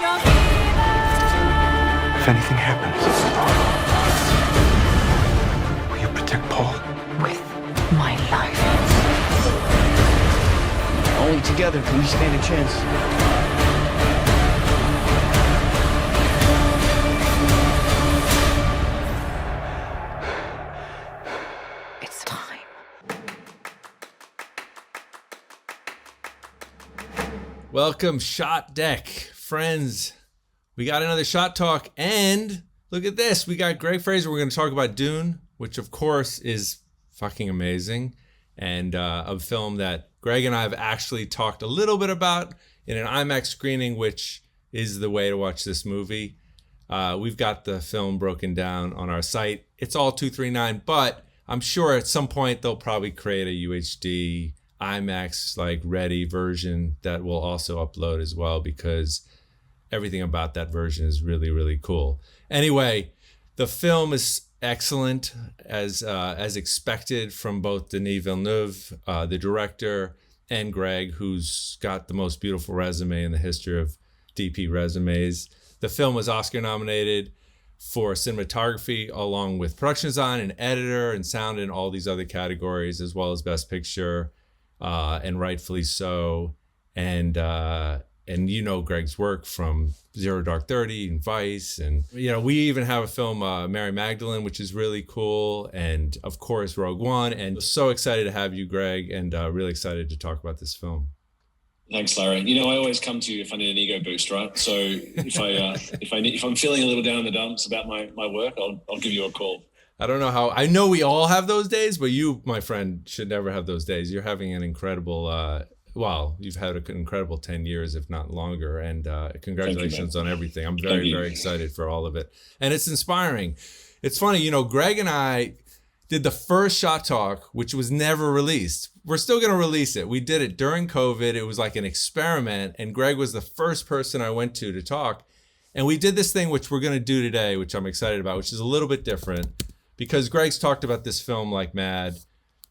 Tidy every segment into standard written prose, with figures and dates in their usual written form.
If anything happens, will you protect Paul? With my life. Only together can we stand a chance. It's time. Welcome, ShotDeck friends. We got another shot talk, and look at this. We got Greig Fraser. We're going to talk about Dune, which of course is fucking amazing, and a film that Greig and I have actually talked a little bit about in an IMAX screening, which is the way to watch this movie. We've got the film broken down on our site. It's all 239, but I'm sure at some point they'll probably create a UHD IMAX like ready version that we'll also upload as well, because everything about that version is really, really cool. Anyway, the film is excellent as expected from both Denis Villeneuve, the director, and Greig, who's got the most beautiful resume in the history of DP resumes. The film was Oscar nominated for cinematography, along with production design and editor and sound and all these other categories, as well as Best Picture, and rightfully so. And you know Greig's work from Zero Dark 30 and Vice, and we even have a film, Mary Magdalene, which is really cool, and of course Rogue One. And so excited to have you, Greig, and really excited to talk about this film. Thanks, Larry. I always come to you if I need an ego boost, right? So if I'm feeling a little down in the dumps about my work, I'll give you a call. I don't know how. I know we all have those days, but you, my friend, should never have those days. You're having an incredible. You've had an incredible 10 years, if not longer, and congratulations on everything. I'm very, very excited for all of it. And it's inspiring. It's funny, Greig and I did the first Shot Talk, which was never released. We're still going to release it. We did it during COVID. It was like an experiment, and Greig was the first person I went to talk. And we did this thing, which we're going to do today, which I'm excited about, which is a little bit different, because Greig's talked about this film like mad.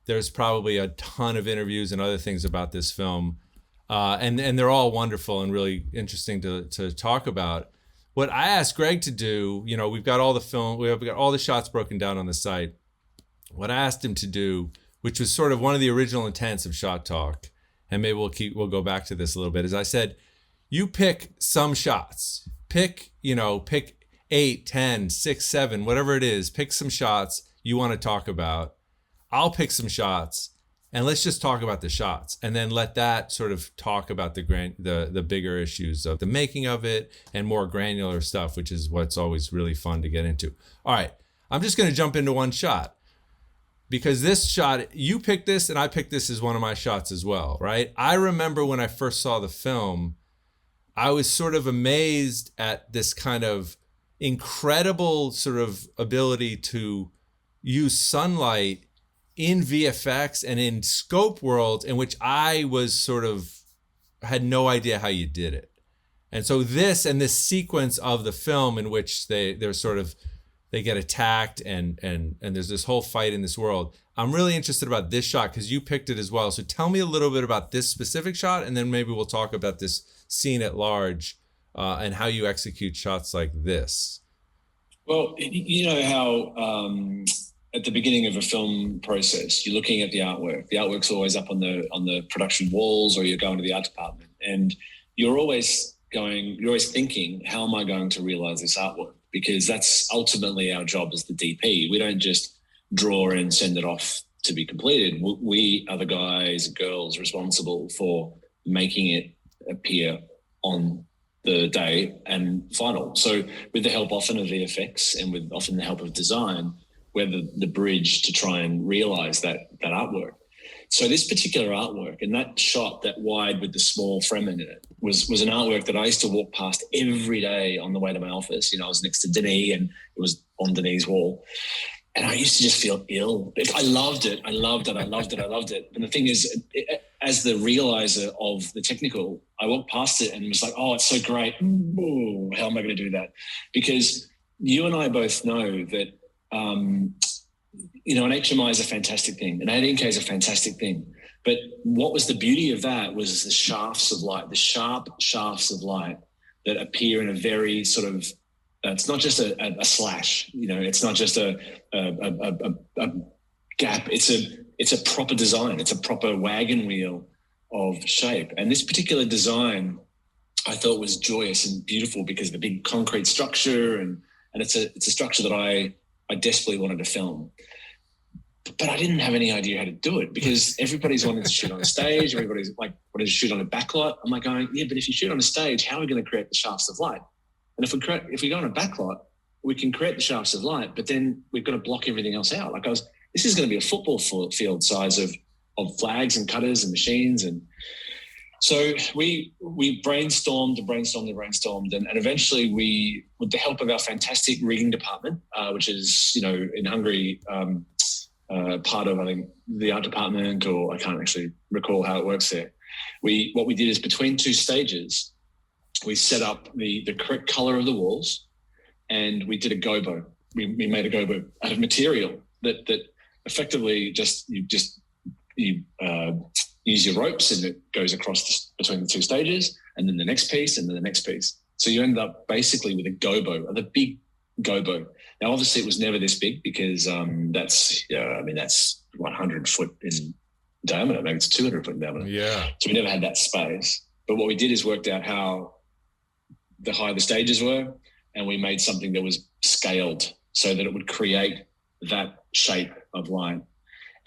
There's probably a ton of interviews and other things about this film, and they're all wonderful and really interesting to talk about. What I asked Greig to do, we've got all the film, we've got all the shots broken down on the site. What I asked him to do, which was sort of one of the original intents of Shot Talk, and maybe we'll go back to this a little bit, is I said, you pick some shots, pick 8, 10, 6, 7, whatever it is, pick some shots you want to talk about. I'll pick some shots, and let's just talk about the shots, and then let that sort of talk about the bigger issues of the making of it and more granular stuff, which is what's always really fun to get into. All right, I'm just going to jump into one shot, because this shot, you picked this, and I picked this as one of my shots as well, right? I remember when I first saw the film, I was sort of amazed at this kind of incredible sort of ability to use sunlight in VFX and in scope worlds in which I was sort of had no idea how you did it. And so this sequence of the film in which they get attacked and there's this whole fight in this world. I'm really interested about this shot because you picked it as well. So tell me a little bit about this specific shot, and then maybe we'll talk about this scene at large and how you execute shots like this. Well, you know how at the beginning of a film process, you're looking at the artwork. The artwork's always up on the production walls, or you're going to the art department, and you're always thinking, how am I going to realize this artwork? Because that's ultimately our job as the DP. We don't just draw and send it off to be completed. We are the guys, girls responsible for making it appear on the day and final. So with the help often of VFX and with often the help of design, we're the bridge to try and realize that artwork. So this particular artwork and that shot, that wide with the small Fremen in it, was an artwork that I used to walk past every day on the way to my office. I was next to Denis, and it was on Denis' wall. And I used to just feel ill. I loved it. And the thing is, as the realizer of the technical, I walked past it and was like, oh, it's so great. Ooh, how am I going to do that? Because you and I both know that, an HMI is a fantastic thing. An 18K is a fantastic thing. But what was the beauty of that was the shafts of light, the sharp shafts of light that appear in a very sort of, it's not just a slash, you know, it's not just a gap. It's a proper design. It's a proper wagon wheel of shape. And this particular design I thought was joyous and beautiful because of the big concrete structure, and it's a structure that I desperately wanted to film. But I didn't have any idea how to do it because everybody's wanting to shoot on a stage. Everybody's like wanting to shoot on a backlight. I'm like going, yeah, but if you shoot on a stage, how are we going to create the shafts of light? And if we go on a backlight, we can create the shafts of light, but then we've got to block everything else out. Like this is going to be a football field size of flags and cutters and machines. And so we brainstormed and eventually we, with the help of our fantastic rigging department, which is, you know, in Hungary, part of, I think, the art department, or I can't actually recall how it works there. What we did is between two stages, we set up the correct color of the walls, and we did a gobo. We made a gobo out of material that effectively you use your ropes, and it goes across between the two stages, and then the next piece, and then the next piece. So you end up basically with a gobo, the big gobo. Now, obviously, it was never this big because that's 100 foot in diameter. Maybe it's 200 foot in diameter. Yeah. So we never had that space. But what we did is worked out how the higher the stages were, and we made something that was scaled so that it would create that shape of line.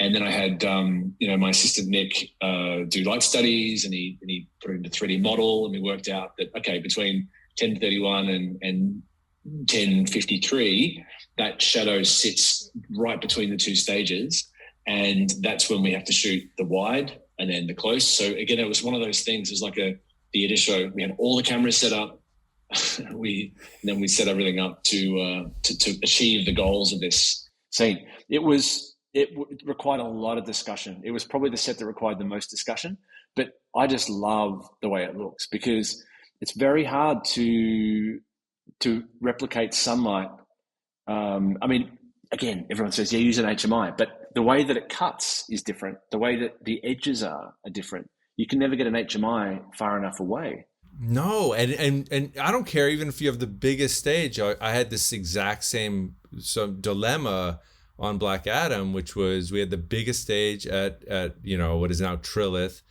And then I had, my assistant Nick do light studies, and he put it into 3D model, and we worked out that, okay, between 1031 and 1053, that shadow sits right between the two stages, and that's when we have to shoot the wide and then the close. So again, it was one of those things. It was like a theater show. We had all the cameras set up. we set everything up to achieve the goals of this scene. It required a lot of discussion. It was probably the set that required the most discussion, but I just love the way it looks because it's very hard to replicate sunlight. Again, everyone says, yeah, use an HMI, but the way that it cuts is different. The way that the edges are different. You can never get an HMI far enough away. No, and I don't care even if you have the biggest stage. I had this exact same dilemma on Black Adam, which was we had the biggest stage at what is now Trilith,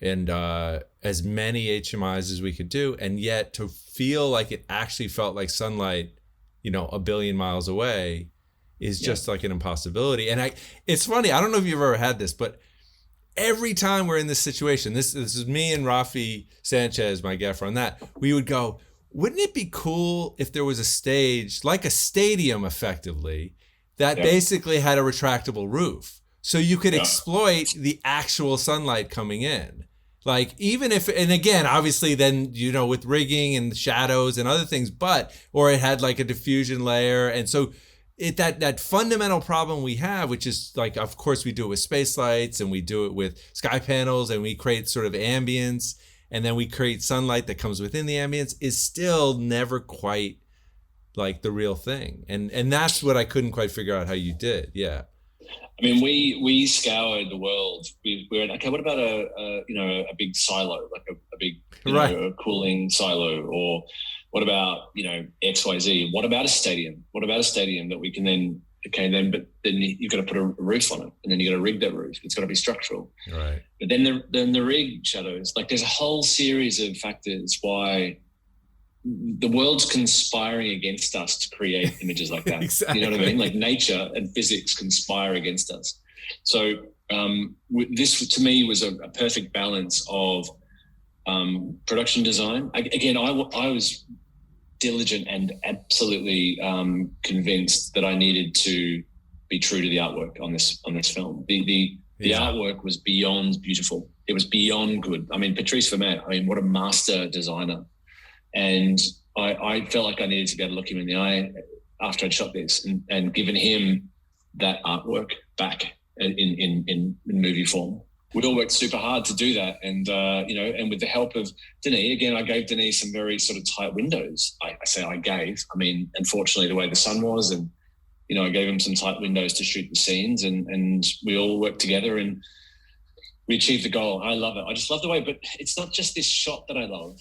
and as many HMIs as we could do, and yet to feel like it actually felt like sunlight, a billion miles away is just like an impossibility. And it's funny, I don't know if you've ever had this, but every time we're in this situation, this is me and Rafi Sanchez, my gaffer on that, we would go, wouldn't it be cool if there was a stage, like a stadium effectively, that basically had a retractable roof, so you could exploit the actual sunlight coming in. Like, even if, and again, obviously then, with rigging and shadows and other things, or it had like a diffusion layer. And so that fundamental problem we have, which is like, of course we do it with space lights, and we do it with sky panels, and we create sort of ambience, and then we create sunlight that comes within the ambience, is still never quite like the real thing. And that's what I couldn't quite figure out how you did. Yeah. I mean, we scoured the world. We were okay. What about a big silo, like a big a cooling silo, or what about XYZ? What about a stadium? What about a stadium that we can then but then you've got to put a roof on it, and then you got to rig that roof. It's got to be structural, right? But then the rig shadows. Like, there's a whole series of factors why the world's conspiring against us to create images like that. Exactly. You know what I mean? Like, nature and physics conspire against us. So this, to me, was a perfect balance of production design. I was diligent and absolutely convinced that I needed to be true to the artwork on this film. The artwork was beyond beautiful. It was beyond good. I mean, Patrice Vermette, what a master designer. And I felt like I needed to be able to look him in the eye after I'd shot this and given him that artwork back in movie form. We all worked super hard to do that. And, and with the help of Denis, again, I gave Denis some very sort of tight windows. Unfortunately, the way the sun was, and, I gave him some tight windows to shoot the scenes, and we all worked together and we achieved the goal. I love it. I just love the way, but it's not just this shot that I love.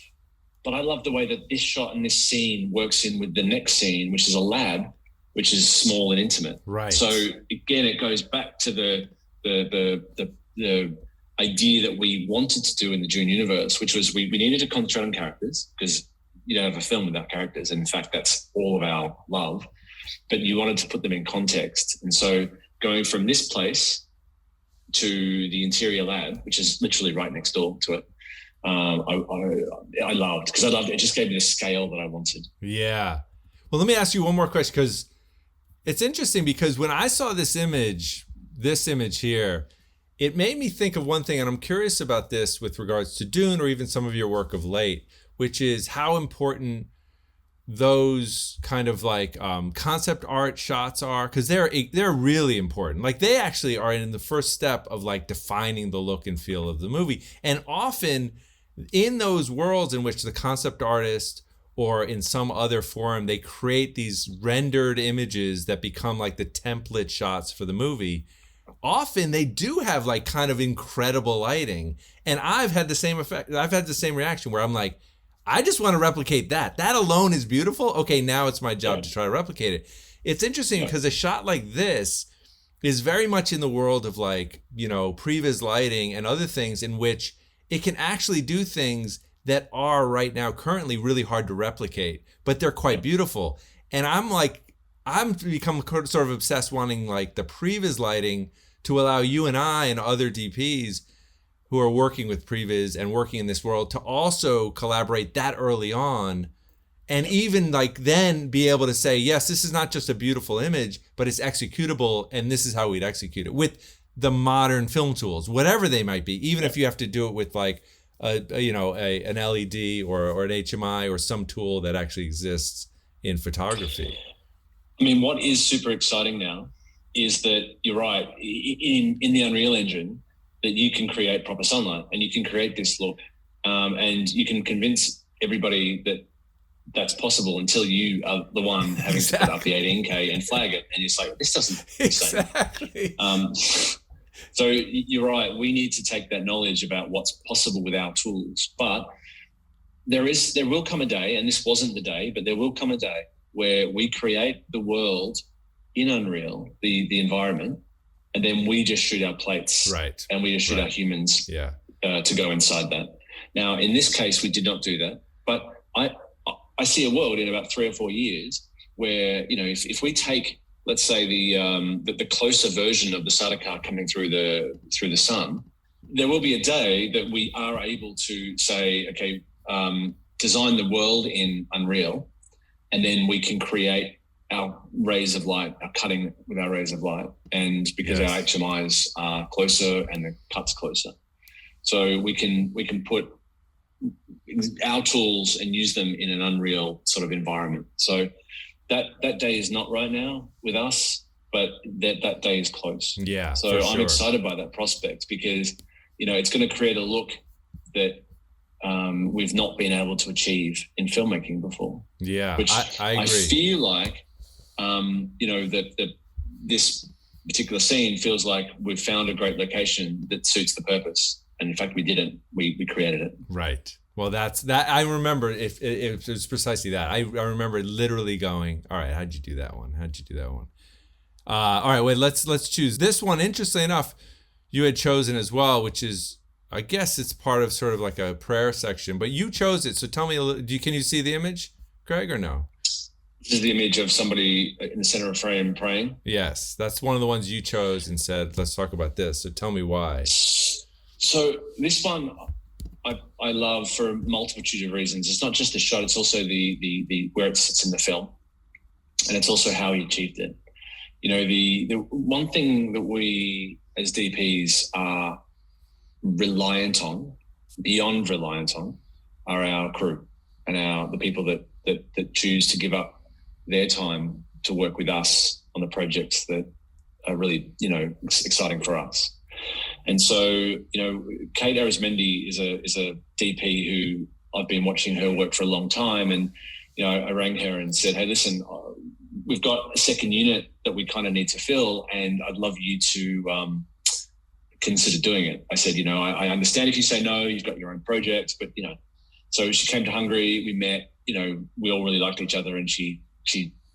But I love the way that this shot and this scene works in with the next scene, which is a lab, which is small and intimate. Right. So again, it goes back to the idea that we wanted to do in the Dune universe, which was we needed to concentrate on characters, because you don't have a film without characters. And in fact, that's all of our love. But you wanted to put them in context. And so going from this place to the interior lab, which is literally right next door to it, I loved, because it just gave me the scale that I wanted. Yeah. Well, let me ask you one more question, because it's interesting, because when I saw this image here, it made me think of one thing, and I'm curious about this with regards to Dune or even some of your work of late, which is how important those kind of like concept art shots are, because they're really important. Like, they actually are in the first step of like defining the look and feel of the movie. And often in those worlds in which the concept artist or in some other form, they create these rendered images that become like the template shots for the movie, often they do have like kind of incredible lighting. And I've had the same effect. I've had the same reaction where I'm like, I just want to replicate that. That alone is beautiful. Okay, now it's my job to try to replicate it. It's interesting because a shot like this is very much in the world of like, you know, previs lighting and other things in which it can actually do things that are right now currently really hard to replicate, but they're quite beautiful. And I'm become sort of obsessed wanting like the previs lighting to allow you and I and other DPs who are working with previs and working in this world to also collaborate that early on, and even like then be able to say, yes, this is not just a beautiful image, but it's executable, and this is how we'd execute it with the modern film tools, whatever they might be, even if you have to do it with like an LED or an HMI or some tool that actually exists in photography. I mean, what is super exciting now is that you're right, in the Unreal Engine, that you can create proper sunlight and you can create this look, and you can convince everybody that that's possible until you are the one having to put up the 18K and flag it, and it's like, this doesn't look the same. Exactly. So you're right, we need to take that knowledge about what's possible with our tools, but there will come a day, and this wasn't the day, but there will come a day where we create the world in Unreal, the environment, and then we just shoot our plates, right? And we just shoot our humans, to go inside that. Now, in this case, we did not do that, but I see a world in about 3 or 4 years where, you know, if we take, let's say the closer version of the Sardaukar coming through the sun, there will be a day that we are able to say, okay, design the world in Unreal, and then we can create our rays of light, our cutting with our rays of light, and because our HMIs are closer and the cut's closer, so we can put our tools and use them in an Unreal sort of environment. So that day is not right now with us, but that day is close. Yeah. So I'm excited by that prospect, because, you know, it's going to create a look that we've not been able to achieve in filmmaking before. Yeah, which I agree. I feel like, you know, that this particular scene feels like we've found a great location that suits the purpose. And in fact, we didn't. We created it. Right. Well, that's that. I remember if it was precisely that. I remember literally going, all right, how'd you do that one? How'd you do that one? All right, wait, let's choose this one. Interestingly enough, you had chosen as well, which is, I guess it's part of sort of like a prayer section, but you chose it. So tell me, can you see the image, Craig, or no? This is the image of somebody in the center of frame praying. Yes, that's one of the ones you chose and said, let's talk about this. So tell me why. So this one I love for a multitude of reasons. It's not just the shot; it's also the where it sits in the film, and it's also how he achieved it. You know, the one thing that we as DPs are beyond reliant on, are our crew and the people that choose to give up their time to work with us on the projects that are really, you know, exciting for us. And so, you know, Kate Arizmendi is a DP who I've been watching her work for a long time. And, you know, I rang her and said, hey, listen, we've got a second unit that we kind of need to fill, and I'd love you to consider doing it. I said, you know, I understand if you say no, you've got your own project, but, you know, So she came to Hungary, we met, we all really liked each other, and she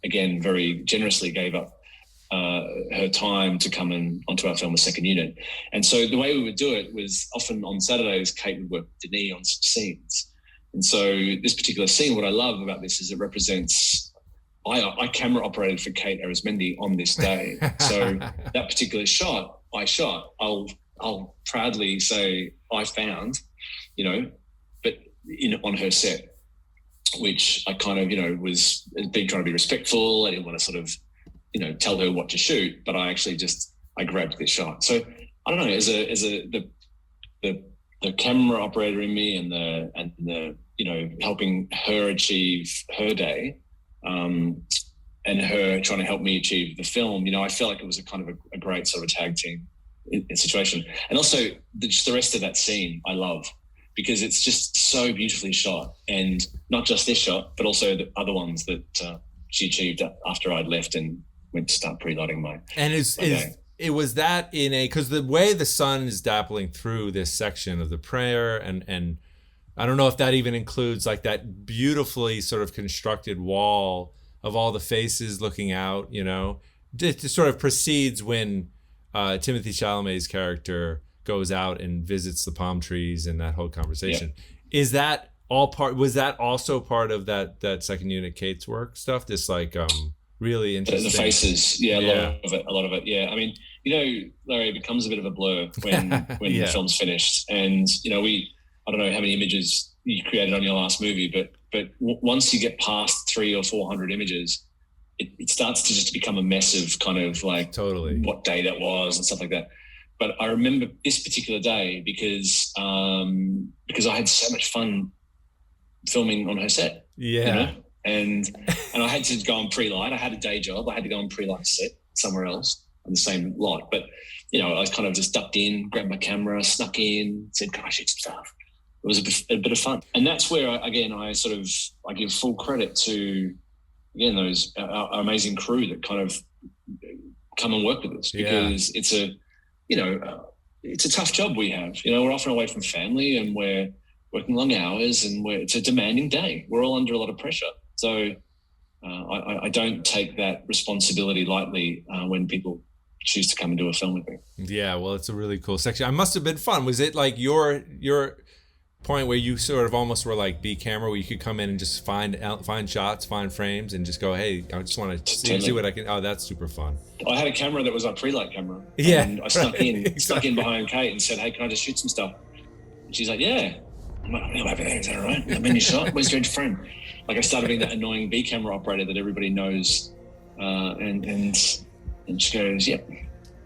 again, very generously gave up her time to come onto our film, A Second Unit. And so the way we would do it was often on Saturdays, Kate would work with Denis on some scenes. And so this particular scene, what I love about this is it represents, I camera operated for Kate Arizmendi on this day. So that particular shot, I'll proudly say I found, but on her set, which I kind of, was been trying to be respectful. I didn't want to sort of, tell her what to shoot, but I actually I grabbed this shot. So I don't know, as the camera operator in me and the helping her achieve her day, and her trying to help me achieve the film, I felt like it was a kind of a great sort of tag team situation. And also just the rest of that scene I love, because it's just so beautifully shot, and not just this shot, but also the other ones that she achieved after I'd left and went to start pre-lighting my. And it was that because the way the sun is dappling through this section of the prayer, and I don't know if that even includes like that beautifully sort of constructed wall of all the faces looking out, it sort of precedes when Timothée Chalamet's character goes out and visits the palm trees and that whole conversation. Yeah. Is that was that also part of that Second Unit Kate's work stuff? This like really interesting. The faces, a lot of it. Yeah. I mean, Larry, it becomes a bit of a blur when the film's finished. And, I don't know how many images you created on your last movie, but once you get past 300 or 400 images, it starts to just become a mess of kind of like totally what day that was and stuff like that. But I remember this particular day because I had so much fun filming on her set. Yeah. And I had to go on pre-light. I had a day job. I had to go on pre-light set somewhere else on the same lot. But, I was kind of just ducked in, grabbed my camera, snuck in, said, can I shoot some stuff? It was a bit of fun. And that's where, I give full credit to, again, those our amazing crew that kind of come and work with us, because it's a tough job we have. We're often away from family and we're working long hours, and it's a demanding day. We're all under a lot of pressure. So I don't take that responsibility lightly when people choose to come and do a film with me. Yeah, well, it's a really cool section. It must have been fun. Was it like your point where you sort of almost were like B camera, where you could come in and just find shots, find frames, and just go, hey, I just want to see what I can. Oh, that's super fun. I had a camera that was a pre-light camera. Yeah, and I snuck in behind Kate and said, hey, can I just shoot some stuff? And she's like, yeah. I'm like, I'm over there. Is that all right? I'm in your shot. Where's your frame? Like, I started being that annoying B camera operator that everybody knows, and she goes, yeah.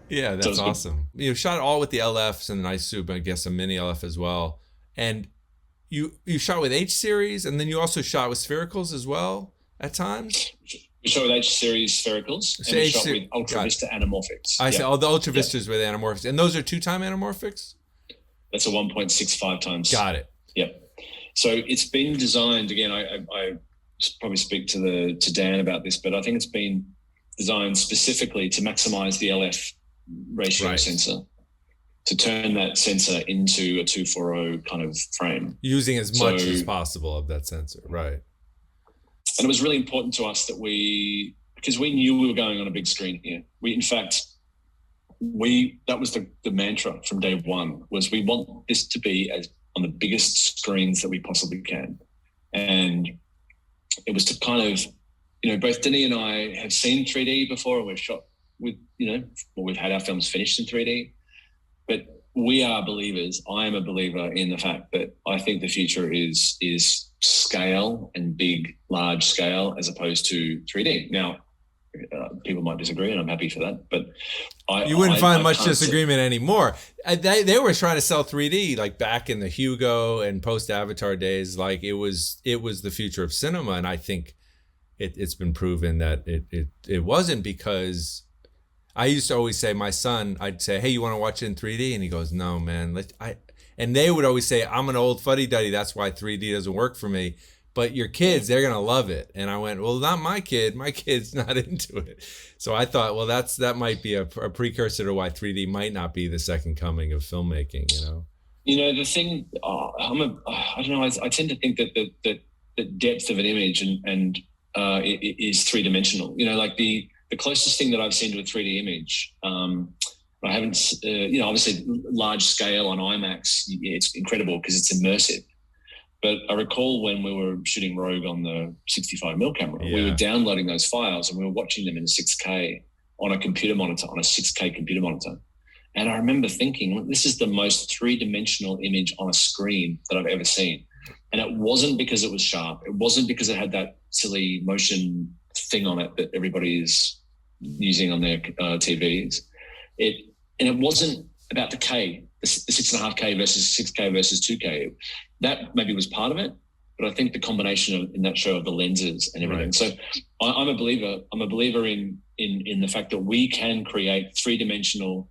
Yeah, that's awesome. You shot all with the LFs and the nice soup, I guess a mini LF as well. And you shot with H series, and then you also shot with sphericals as well at times. We shot with H series sphericals, and we shot with Ultra Vista anamorphics. I see. All the Ultra Vistas with anamorphics, and those are 2-time anamorphics. That's a 1.65 times. Got it. Yep. So it's been designed again. I probably speak to Dan about this, but I think it's been designed specifically to maximize the LF ratio sensor, to turn that sensor into a 240 kind of frame, using as much as possible of that sensor, right? And it was really important to us that because we knew we were going on a big screen here. That was the mantra from day one, was we want this to be as on the biggest screens that we possibly can. And it was to kind of, both Denis and I have seen 3D before, and we've shot with, we've had our films finished in 3D, but we are believers. I am a believer in the fact that I think the future is scale and big, large scale, as opposed to 3D. Now, people might disagree, and I'm happy for that. But you wouldn't find much disagreement anymore. They were trying to sell 3D like back in the Hugo and post Avatar days. Like it was the future of cinema, and I think it's been proven that it wasn't, because I used to always say, my son, I'd say, hey, you want to watch it in 3D? And he goes, no, man. And they would always say, I'm an old fuddy-duddy. That's why 3D doesn't work for me. But your kids, they're going to love it. And I went, well, not my kid. My kid's not into it. So I thought, well, that might be a precursor to why 3D might not be the second coming of filmmaking, You know, the thing, I don't know, I tend to think that the depth of an image and is three-dimensional. You know, like the closest thing that I've seen to a 3D image, I haven't, you know, obviously large scale on IMAX, it's incredible because it's immersive. But I recall when we were shooting Rogue on the 65mm camera, we were downloading those files and we were watching them in 6K on a computer monitor, on a 6K computer monitor. And I remember thinking, this is the most three-dimensional image on a screen that I've ever seen. And it wasn't because it was sharp. It wasn't because it had that silly motion thing on it that everybody is using on their TVs. And it wasn't about the K, the 6.5K versus 6K versus 2K. That maybe was part of it, but I think the combination in that show of the lenses and everything. Right. So I'm a believer. I'm a believer in the fact that we can create three-dimensional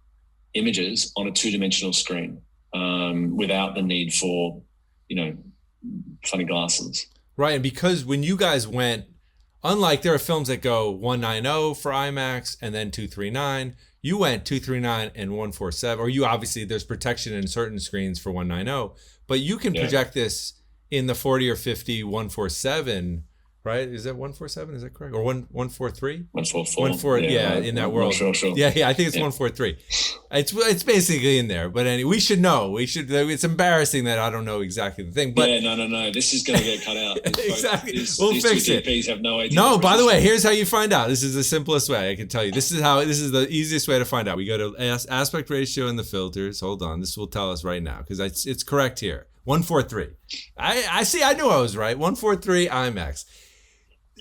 images on a two-dimensional screen without the need for, you know, funny glasses. Right, and because when you guys went, unlike there are films that go 190 for IMAX and then 239, you went 239 and 147, or you obviously there's protection in certain screens for 190, but you can project this in the 40 or 50 147, right? Is that 147? Is that correct? Or 143? 144. In that world. Sure. Yeah, I think it's 143. It's basically in there. But anyway, we should know. It's embarrassing that I don't know exactly the thing. But no. This is going to get cut out. Exactly. We'll fix it. DPs have no idea. No, by the way, here's how you find out. This is the simplest way I can tell you. This is the easiest way to find out. We go to aspect ratio in the filters. Hold on. This will tell us right now because it's correct here. 143. I see. I knew I was right. 143 IMAX.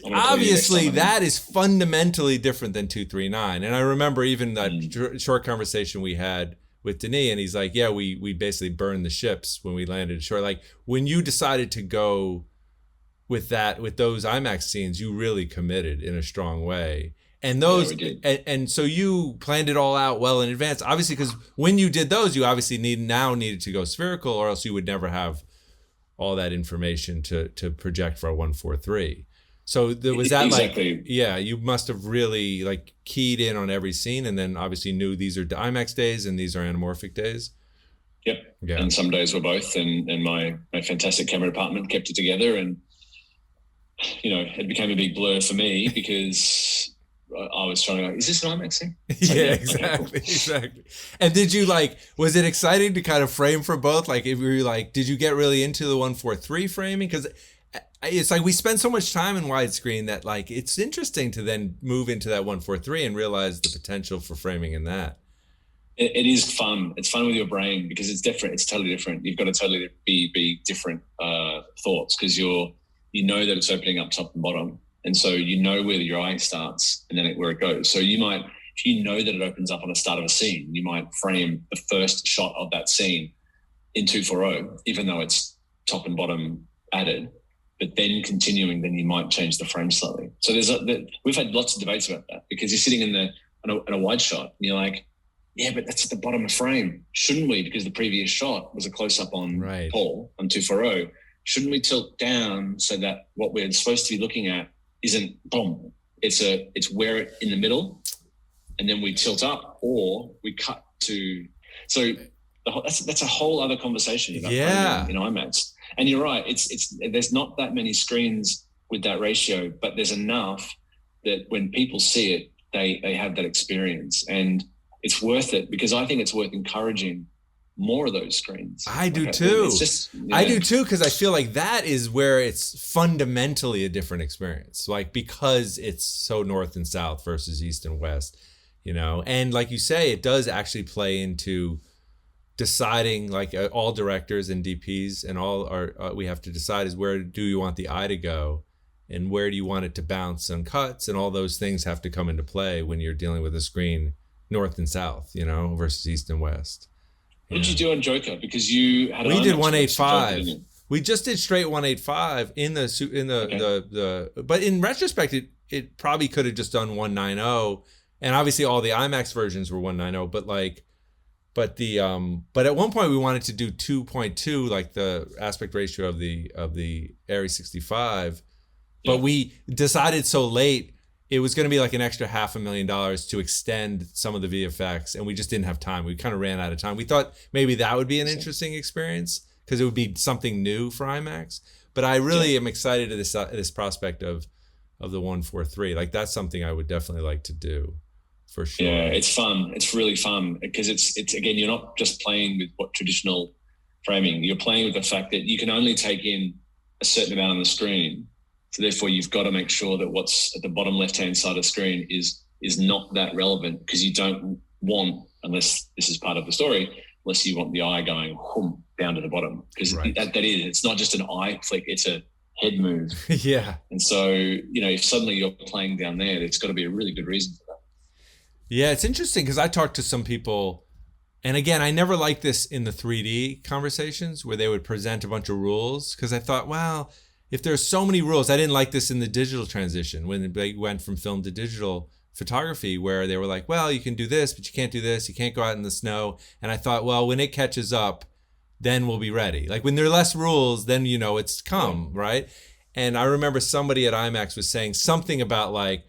Obviously, that is fundamentally different than 239. And I remember even that short conversation we had with Denis, and he's like, yeah, we basically burned the ships when we landed ashore. Like, when you decided to go with those IMAX scenes, you really committed in a strong way. And those, and so you planned it all out well in advance, obviously, because when you did those, you obviously needed to go spherical, or else you would never have all that information to project for a 143. So was that exactly. You must have really like keyed in on every scene, and then obviously knew these are IMAX days and these are anamorphic days. Yep. Yeah. And some days were both, and my fantastic camera department kept it together, and you know, it became a big blur for me because I was trying to go, is this an IMAX thing? Yeah, exactly. And did you was it exciting to kind of frame for both? Like, if you were did you get really into the 143 framing? Because it's like we spend so much time in widescreen that it's interesting to then move into that 143 and realize the potential for framing in that. It is fun. It's fun with your brain because it's different. It's totally different. You've got to totally be different thoughts because you know that it's opening up top and bottom. And so you know where your eye starts and then where it goes. So you might, if you know that it opens up on the start of a scene, you might frame the first shot of that scene in 240, even though it's top and bottom added. But then continuing, then you might change the frame slightly. So we've had lots of debates about that because you're sitting in a wide shot and you're like, yeah, but that's at the bottom of frame. Shouldn't we? Because the previous shot was a close up on Paul on 240. Shouldn't we tilt down so that what we're supposed to be looking at isn't boom? It's where it in the middle, and then we tilt up or we cut to. So that's a whole other conversation about in IMAX. And you're right. It's there's not that many screens with that ratio, but there's enough that when people see it, they have that experience, and it's worth it because I think it's worth encouraging more of those screens. I do too. I do too because I feel like that is where it's fundamentally a different experience. Because it's so north and south versus east and west, and like you say, it does actually play into deciding all directors and DPs and all we have to decide is where do you want the eye to go and where do you want it to bounce and cuts, and all those things have to come into play when you're dealing with a screen north and south, versus east and west. What did you do on Joker? Because you had we did 185. We just did straight 185 in the but in retrospect it probably could have just done 190, and obviously all the IMAX versions were 190, but at one point we wanted to do 2.2, like the aspect ratio of the Arri 65, but we decided so late it was going to be like an extra $500,000 to extend some of the VFX, and we just didn't have time. We kind of ran out of time. We thought maybe that would be an interesting experience because it would be something new for IMAX. But I really am excited to this prospect of the 143. Like that's something I would definitely like to do, for sure. Yeah, it's fun. It's really fun because it's again, you're not just playing with what traditional framing. You're playing with the fact that you can only take in a certain amount on the screen. So therefore, you've got to make sure that what's at the bottom left-hand side of the screen is not that relevant, because you don't want, unless this is part of the story, unless you want the eye going down to the bottom, because it's not just an eye flick, it's a head move. Yeah. And so, if suddenly you're playing down there, there's got to be a really good reason for that. Yeah, it's interesting because I talked to some people, and again, I never liked this in the 3D conversations where they would present a bunch of rules, because I thought, well, if there's so many rules, I didn't like this in the digital transition when they went from film to digital photography, where they were like, well, you can do this, but you can't do this. You can't go out in the snow. And I thought, well, when it catches up, then we'll be ready. Like when there are less rules, then, it's come, right? And I remember somebody at IMAX was saying something about like,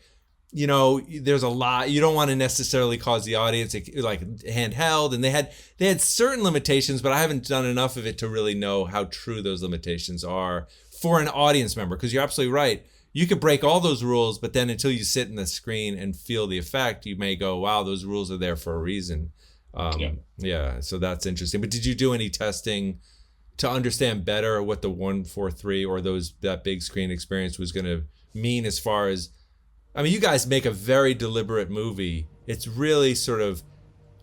there's a lot, you don't want to necessarily cause the audience like handheld, and they had certain limitations, but I haven't done enough of it to really know how true those limitations are for an audience member. Because you're absolutely right. You could break all those rules, but then until you sit in the screen and feel the effect, you may go, wow, those rules are there for a reason. Yeah, so that's interesting. But did you do any testing to understand better what the 143 or that big screen experience was going to mean, as far as, I mean, you guys make a very deliberate movie. It's really sort of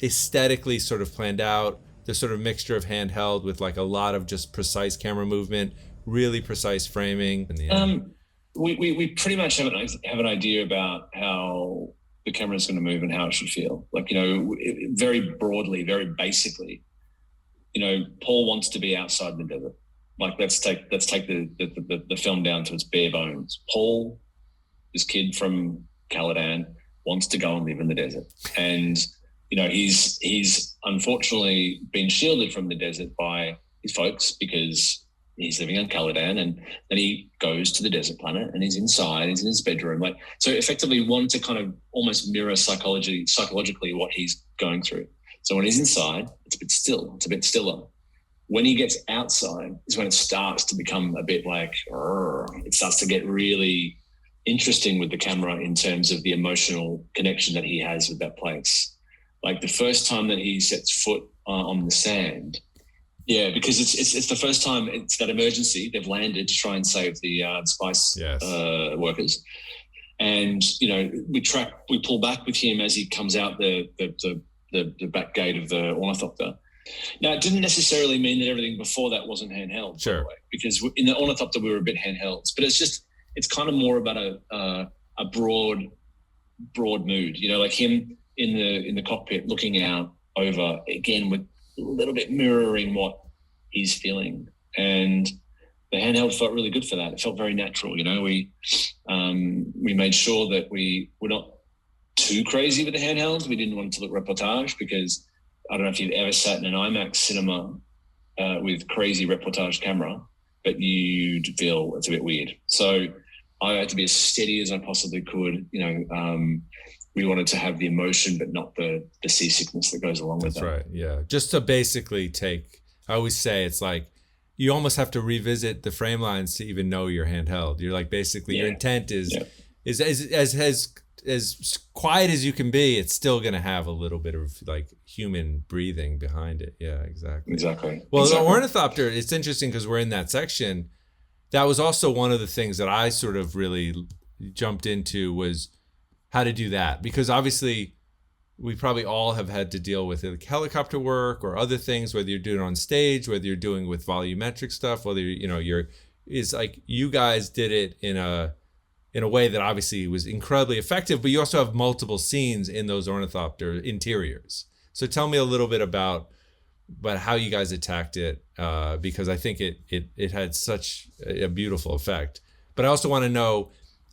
aesthetically sort of planned out. The sort of mixture of handheld with like a lot of just precise camera movement, really precise framing. In the end. We pretty much have an idea about how the camera is going to move and how it should feel. Like, very broadly, very basically, Paul wants to be outside in the desert. Like, let's take the film down to its bare bones. Paul, this kid from Caladan, wants to go and live in the desert, and he's unfortunately been shielded from the desert by his folks because he's living on Caladan, and then he goes to the desert planet and he's inside, he's in his bedroom. Like, so effectively wanted to kind of almost mirror psychologically what he's going through. So when he's inside, it's a bit still, it's a bit stiller. When he gets outside is when it starts to become a bit like, it starts to get really interesting with the camera in terms of the emotional connection that he has with that place. Like the first time that he sets foot on the sand, yeah, because it's the first time, it's that emergency. They've landed to try and save the spice workers, and we pull back with him as he comes out the back gate of the Ornithopter. Now, it didn't necessarily mean that everything before that wasn't handheld, by the way, because in the Ornithopter we were a bit handheld, but it's kind of more about a broad mood, like him in the cockpit looking out over, again with a little bit mirroring what he's feeling, and the handheld felt really good for that. It felt very natural. We made sure that we were not too crazy with the handhelds. We didn't want it to look reportage, because I don't know if you've ever sat in an IMAX cinema with crazy reportage camera, but you'd feel it's a bit weird. So I had to be as steady as I possibly could. We wanted to have the emotion, but not the seasickness that goes along with that. That's right, yeah. Just to basically I always say it's like, you almost have to revisit the frame lines to even know you're handheld. You're like, basically your intent is as quiet as you can be, it's still going to have a little bit of like human breathing behind it. Yeah, exactly. Well, the Ornithopter, it's interesting because we're in that section. That was also one of the things that I sort of really jumped into, was how to do that, because obviously we probably all have had to deal with like helicopter work or other things, whether you're doing it on stage, whether you're doing with volumetric stuff, whether it's like you guys did it in a way that obviously was incredibly effective, but you also have multiple scenes in those Ornithopter interiors. So tell me a little bit about how you guys attacked it, because I think it had such a beautiful effect. But I also want to know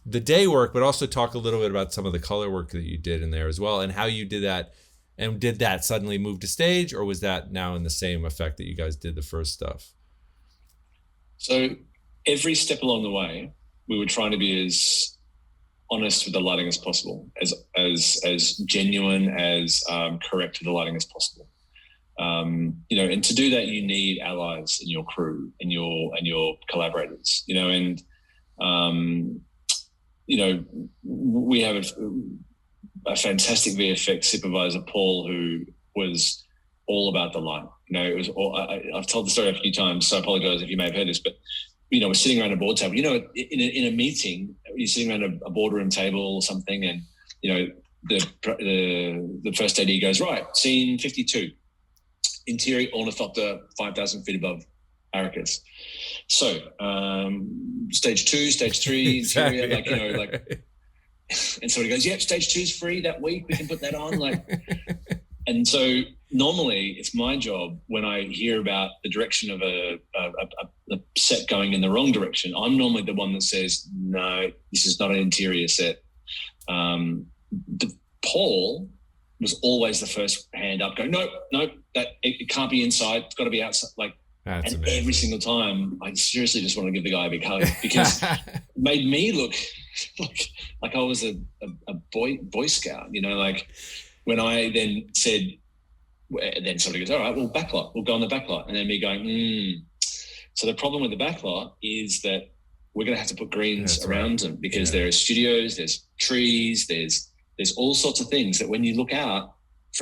the day work, but also talk a little bit about some of the color work that you did in there as well, and how you did that. And did that suddenly move to stage, or was that now in the same effect that you guys did the first stuff? So every step along the way, we were trying to be as honest with the lighting as possible, as genuine, as correct with the lighting as possible. And to do that, you need allies in your crew and your collaborators. We have a fantastic VFX supervisor, Paul, who was all about the light. It was all, I've told the story a few times, so I apologize if you may have heard this, but we're sitting around a board table. In a meeting, you're sitting around a boardroom table or something, and the first AD goes, right, scene 52, interior Ornithopter 5,000 feet above Arrakis. So stage 2, stage 3, exactly. interior, and somebody goes, yep, stage 2's free that week. We can put that on, And so normally it's my job when I hear about the direction of a set going in the wrong direction. I'm normally the one that says, no, this is not an interior set. Paul was always the first hand up, going, no, that it can't be inside. It's got to be outside. That's and amazing. Every single time, I seriously just want to give the guy a big hug because it made me look like I was a boy scout. When I then said, and then somebody goes, all right, well, backlot, we'll go on the backlot. And then me going, So the problem with the backlot is that we're going to have to put greens around them because there are studios, there's trees, there's all sorts of things that when you look out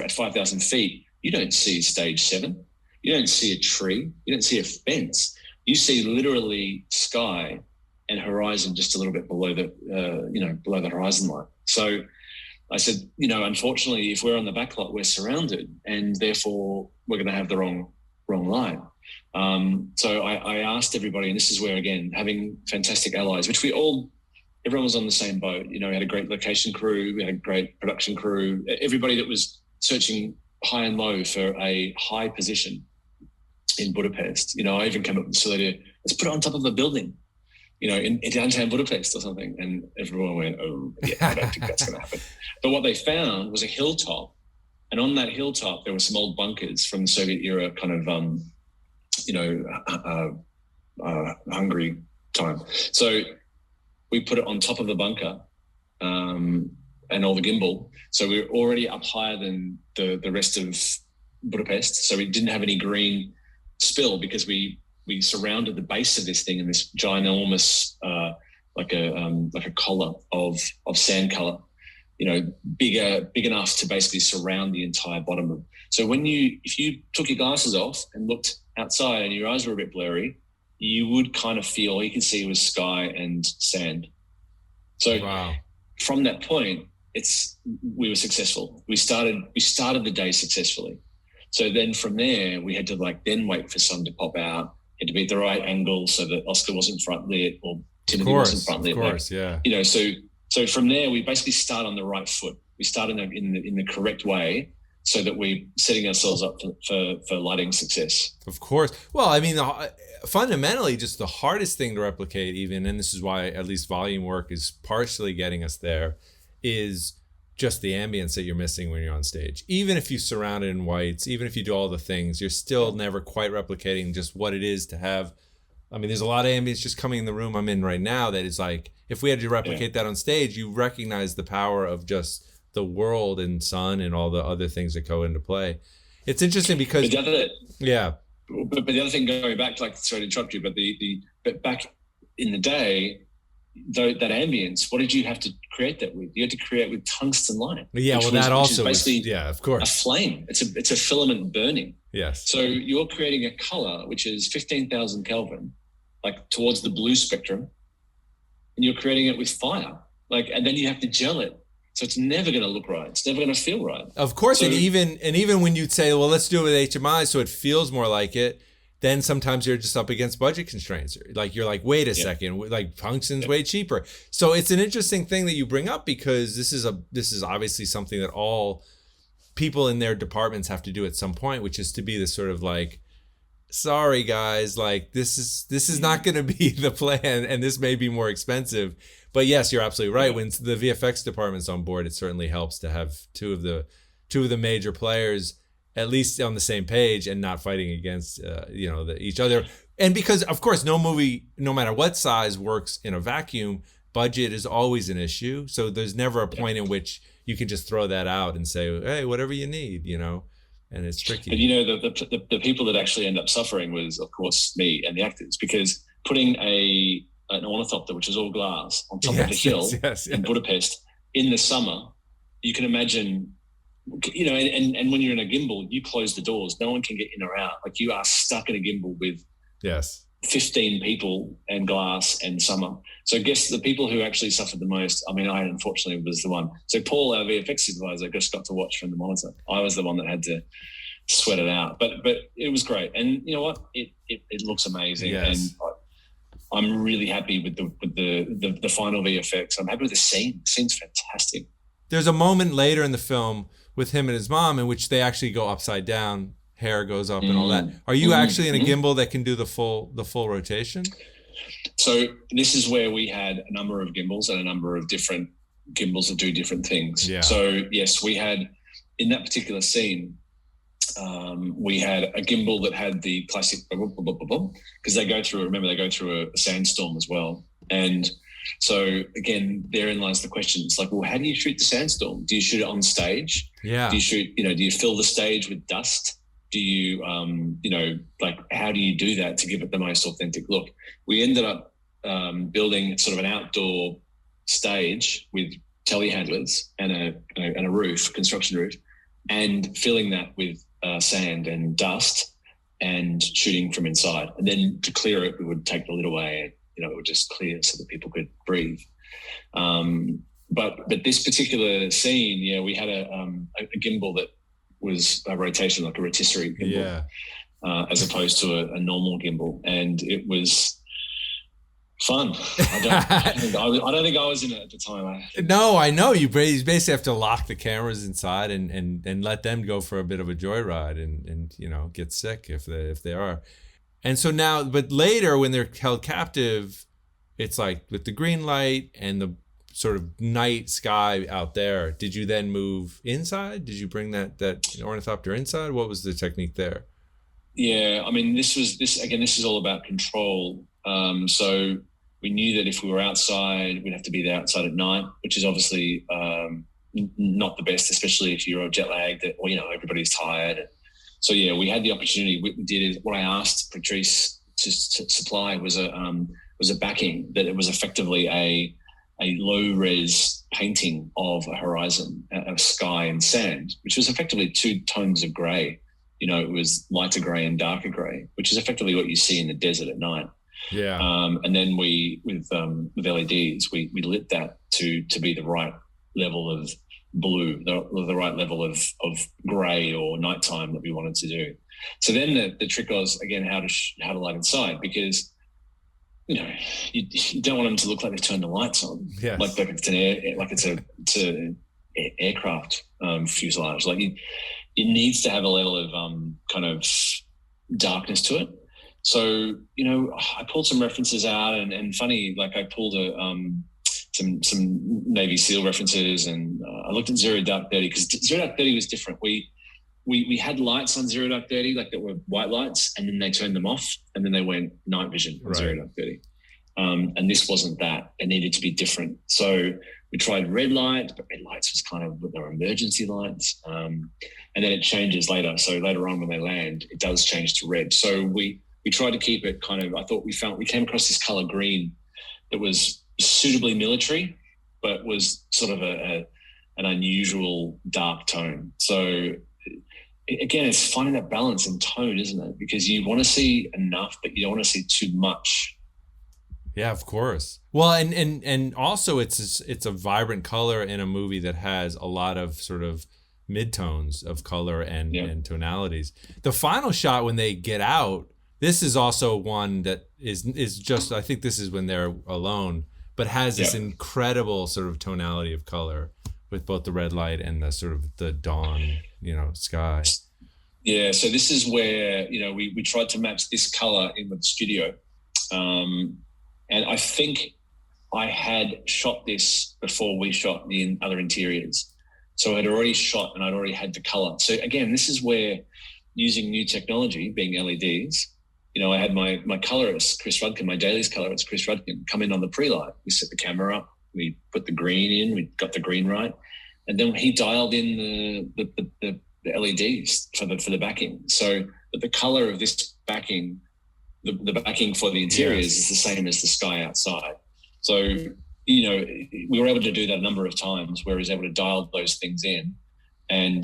at 5,000 feet, you don't see stage 7. You don't see a tree. You don't see a fence. You see literally sky and horizon just a little bit below below the horizon line. So I said, unfortunately, if we're on the backlot, we're surrounded, and therefore we're going to have the wrong line. So I asked everybody, and this is where, again, having fantastic allies, which everyone was on the same boat. We had a great location crew, we had a great production crew, everybody that was searching high and low for a high position in Budapest. I even came up with the facility, let's put it on top of a building, in downtown Budapest or something. And everyone went, oh, yeah, I don't think that's going to happen. But what they found was a hilltop. And on that hilltop, there were some old bunkers from the Soviet era, kind of, Hungary time. So we put it on top of the bunker and all the gimbal. So we were already up higher than the rest of Budapest. So we didn't have any green spill because we surrounded the base of this thing in this ginormous, like a collar of sand color, big enough to basically surround the entire bottom of it. So if you took your glasses off and looked outside and your eyes were a bit blurry, you would kind of feel all you could see was sky and sand. So from that point, we were successful. We started the day successfully. So then from there, we had to then wait for sun to pop out. Had to be at the right angle so that Oscar wasn't front lit or Timothy wasn't front lit. Of course, yeah. So from there, we basically start on the right foot. We start in the correct way so that we're setting ourselves up for lighting success. Of course. Well, I mean, fundamentally, just the hardest thing to replicate even, and this is why at least volume work is partially getting us there, is just the ambience that you're missing when you're on stage. Even if you surround it in whites, even if you do all the things, you're still never quite replicating just what it is to have. I mean, there's a lot of ambience just coming in the room I'm in right now that is like, if we had to replicate that on stage, you recognize the power of just the world and sun and all the other things that go into play. It's interesting because But the other thing, going back, sorry to interrupt you, but back in the day, that ambience, what did you have to create that with? You had to create with tungsten light. Yeah, well, that also is basically of course, a flame. It's a filament burning. Yes. So you're creating a color which is 15,000 Kelvin, towards the blue spectrum, and you're creating it with fire. And then you have to gel it. So it's never going to look right. It's never going to feel right. Of course, and even when you'd say, well, let's do it with HMI so it feels more like it, then sometimes you're just up against budget constraints. You're like, wait a second, tungsten's way cheaper. So it's an interesting thing that you bring up because this is obviously something that all people in their departments have to do at some point, which is to be the sort of sorry guys, this is not going to be the plan, and this may be more expensive. But yes, you're absolutely right. When the VFX department's on board, it certainly helps to have two of the major players at least on the same page and not fighting against each other. And because of course no movie, no matter what size, works in a vacuum, budget is always an issue. So there's never a point in which you can just throw that out and say, hey, whatever you need, and it's tricky. But the people that actually end up suffering was, of course, me and the actors, because putting an ornithopter, which is all glass, on top of a hill in Budapest in the summer, you can imagine, and when you're in a gimbal, you close the doors. No one can get in or out. Like, you are stuck in a gimbal with 15 people and glass and summer. So I guess the people who actually suffered the most, I unfortunately was the one. So Paul, our VFX supervisor, just got to watch from the monitor. I was the one that had to sweat it out. But it was great. And you know what? It looks amazing. Yes. And I'm really happy with the final VFX. I'm happy with the scene. The scene's fantastic. There's a moment later in the film with him and his mom in which they actually go upside down. Hair goes up and all that. Are you actually in a gimbal that can do the full rotation? So this is where we had a number of gimbals and a number of different gimbals that do different things. Yeah. So yes, we had, in that particular scene, we had a gimbal that had the classic, because they go through a sandstorm as well. And so again, therein lies the question. It's like, well, how do you shoot the sandstorm? Do you shoot it on stage? Yeah. Do you shoot, do you fill the stage with dust? Do you, how do you do that to give it the most authentic look? We ended up building sort of an outdoor stage with telehandlers and a roof, construction roof, and filling that with sand and dust and shooting from inside. And then to clear it, we would take the lid away and, it would just clear so that people could breathe. But this particular scene, we had a gimbal that was a rotation, like a rotisserie gimbal, as opposed to a normal gimbal, and it was fun. I don't think I was in it at the time. No, I know you basically have to lock the cameras inside and let them go for a bit of a joyride and get sick if they are. And so now, but later when they're held captive, it's like with the green light and the sort of night sky out there. Did you then move inside? Did you bring that ornithopter inside? What was the technique there? Yeah, this is all about control. So we knew that if we were outside, we'd have to be there outside at night, which is obviously not the best, especially if you're jet lagged or everybody's tired. So yeah, we had the opportunity. What we did is, what I asked Patrice to supply was a backing that it was effectively a low-res painting of a horizon, of sky and sand, which was effectively two tones of grey. It was lighter grey and darker grey, which is effectively what you see in the desert at night. Yeah. And then we, with LEDs, we lit that to be the right level of blue, the right level of grey or nighttime that we wanted to do. So then the trick was, again, how to light inside, because you don't want them to look like they've turned the lights on, like it's an aircraft fuselage. Like it needs to have a level of kind of darkness to it. So I pulled some references out, and funny, like I pulled some Navy SEAL references, and I looked at Zero Dark 30, because Zero Dark 30 was different. We had lights on Zero Dark 30, like that were white lights, and then they turned them off, and then they went night vision on Zero Dark 30. And this wasn't that. It needed to be different. So we tried red light, but red lights was kind of their emergency lights. And then it changes later. So later on when they land, it does change to red. So we tried to keep it kind of, we came across this color green that was suitably military, but was sort of an unusual dark tone. So again, it's finding that balance in tone, isn't it? Because you want to see enough, but you don't want to see too much. Yeah, of course. Well, and also it's a vibrant color in a movie that has a lot of sort of midtones of color and tonalities. The final shot when they get out, this is also one that is just, I think this is when they're alone, but has this incredible sort of tonality of color with both the red light and the sort of the dawn, sky. Yeah, so this is where, we tried to match this color in with the studio. And I think I had shot this before we shot the other interiors. So I'd already shot and I'd already had the color. So again, this is where using new technology, being LEDs, I had my colorist, Chris Rudkin, my dailies colorist, Chris Rudkin, come in on the pre-light. We set the camera up, we put the green in, we got the green right, and then he dialed in the LEDs for the backing. So that the color of this backing, the backing for the interiors is the same as the sky outside. So, we were able to do that a number of times where he's able to dial those things in, and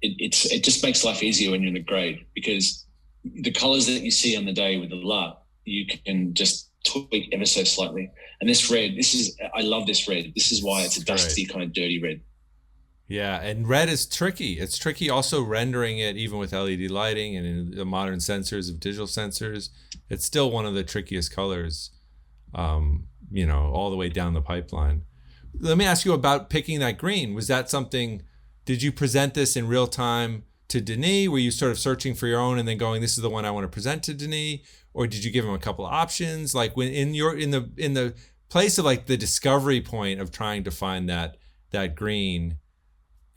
it just makes life easier when you're in the grade, because the colors that you see on the day with the LUT, you can just tweak ever so slightly. And this red, I love this red. This is why it's a dusty, kind of dirty red. Yeah, and red is tricky. It's tricky also rendering it even with LED lighting and in the modern sensors of digital sensors. It's still one of the trickiest colors, all the way down the pipeline. Let me ask you about picking that green. Was that something, did you present this in real time to Denis? Were you sort of searching for your own and then going, this is the one I want to present to Denis? Or did you give him a couple of options? Like when in the place of like the discovery point of trying to find that green,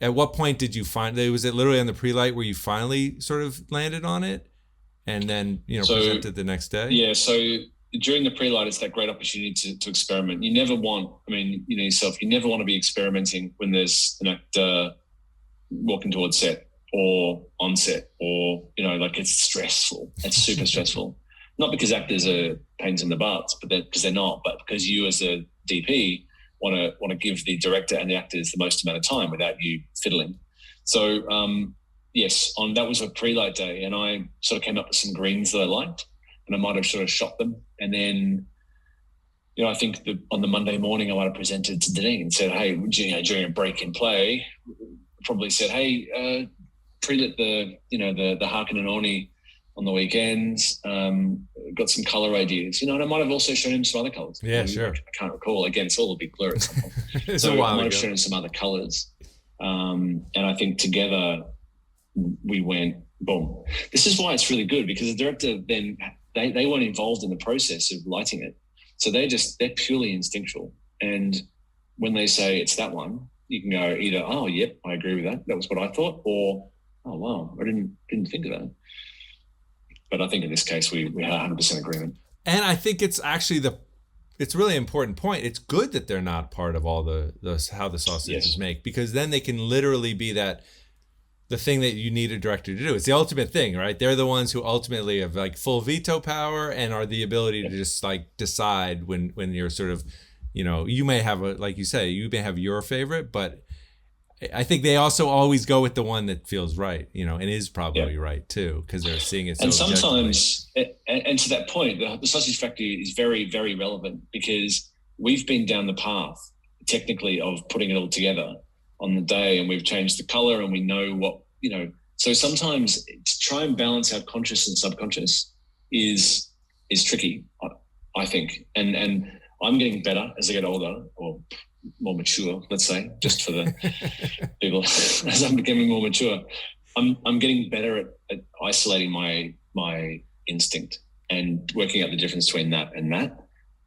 at what point did you find it? Was it literally on the pre-light where you finally sort of landed on it and then, presented the next day? Yeah. So during the pre-light, it's that great opportunity to experiment. You never want, yourself, you never want to be experimenting when there's an actor walking towards set or on set, or, it's stressful. It's super stressful. Not because actors are pains in the butts, but because they're not, but because you as a DP want to give the director and the actors the most amount of time without you fiddling. So yes, that was a pre-light day, and I sort of came up with some greens that I liked, and I might have sort of shot them. And then, I think on the Monday morning, I might have presented to Denis and said, hey, during a break in play, probably said, hey, pre-lit the Harkin and Orny on the weekends, got some color ideas, and I might have also shown him some other colors. Yeah, sure. I can't recall. Again, it's all a big blur at some point. It's so a while I might have ago. shown him some other colors. And I think together we went, boom. This is why it's really good, because the director then, they weren't involved in the process of lighting it. So they're purely instinctual. And when they say it's that one, you can go either, oh, yep, I agree with that. That was what I thought. Or, oh, wow, I didn't think of that. But I think in this case, we had 100% agreement. And I think it's actually it's really important point. It's good that they're not part of all the how the sausages make, because then they can literally be the thing that you need a director to do. It's the ultimate thing, right? They're the ones who ultimately have like full veto power and are the ability to just like decide when you're sort of, you may have like you say, you may have your favorite, but I think they also always go with the one that feels right, and is probably right too, because they're seeing it so and sometimes, and to that point, the sausage factory is very, very relevant, because we've been down the path technically of putting it all together on the day, and we've changed the color, and we know what, so sometimes to try and balance out conscious and subconscious is tricky, I think. And I'm getting better as I get older, or more mature, let's say, just for the people. As I'm becoming more mature, I'm getting better at isolating my instinct and working out the difference between that and that.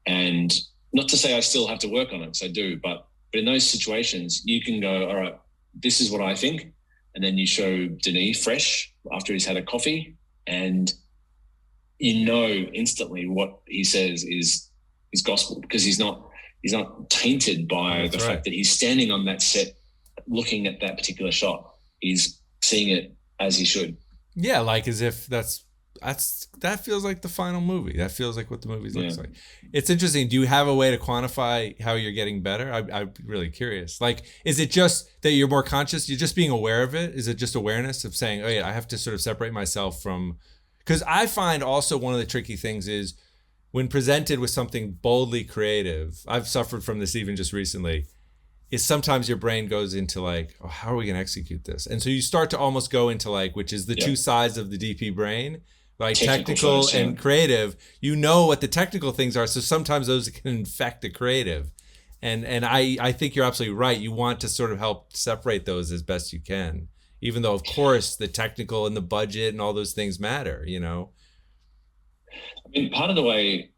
And not to say I still have to work on it, because I do, but in those situations, you can go, all right, this is what I think. And then you show Denis fresh after he's had a coffee, and instantly what he says is gospel, because he's not tainted by the fact that he's standing on that set looking at that particular shot. He's seeing it as he should. Yeah, like as if that feels like the final movie. That feels like what the movie looks like. It's interesting. Do you have a way to quantify how you're getting better? I'm really curious. Like, is it just that you're more conscious? You're just being aware of it? Is it just awareness of saying, oh yeah, I have to sort of separate myself from... Because I find also one of the tricky things is when presented with something boldly creative, I've suffered from this even just recently, is sometimes your brain goes into like, oh, how are we going to execute this? And so you start to almost go into like, which is the two sides of the DP brain, like technical first, and creative. You know what the technical things are, so sometimes those can infect the creative. And I think you're absolutely right. You want to sort of help separate those as best you can, even though, of course, the technical and the budget and all those things matter, I mean, part of the way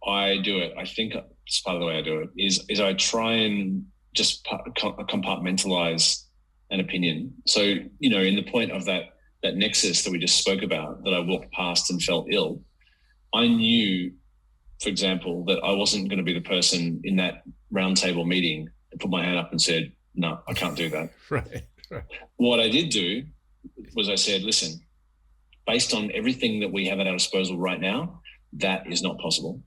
I do it, I think it's part of the way I do it, is I try and just compartmentalize an opinion. So, in the point of that nexus that we just spoke about, that I walked past and felt ill, I knew, for example, that I wasn't going to be the person in that roundtable meeting that put my hand up and said, no, I can't do that. Right. What I did do was I said, listen, based on everything that we have at our disposal right now, that is not possible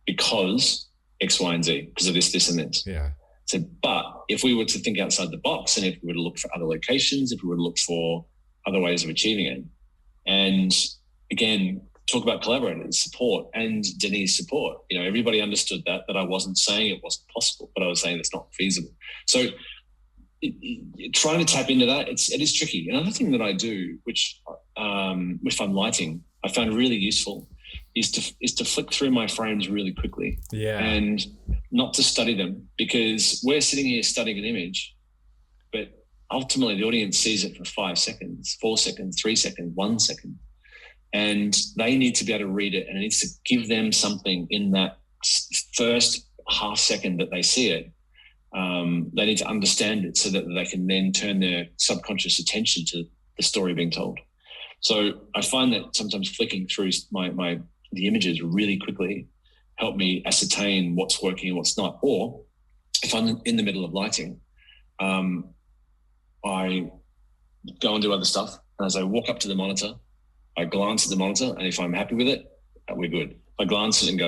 because X, Y, and Z, because of this, this, and this. Yeah. So, but if we were to think outside the box and if we were to look for other locations, if we were to look for other ways of achieving it, and again, talk about collaborators, support, and Denis' support. You know, everybody understood that I wasn't saying it wasn't possible, but I was saying it's not feasible. So trying to tap into that, it is tricky. Another thing that I do, which if I'm lighting, I found really useful, is to flick through my frames really quickly. Yeah. And not to study them, because we're sitting here studying an image, but ultimately the audience sees it for 5 seconds, 4 seconds, 3 seconds, 1 second. And they need to be able to read it, and it needs to give them something in that first half second that they see it. They need to understand it so that they can then turn their subconscious attention to the story being told. So I find that sometimes flicking through the images really quickly help me ascertain what's working and what's not. Or if I'm in the middle of lighting, I go and do other stuff. And as I walk up to the monitor, I glance at the monitor, and if I'm happy with it, we're good. If I glance at it and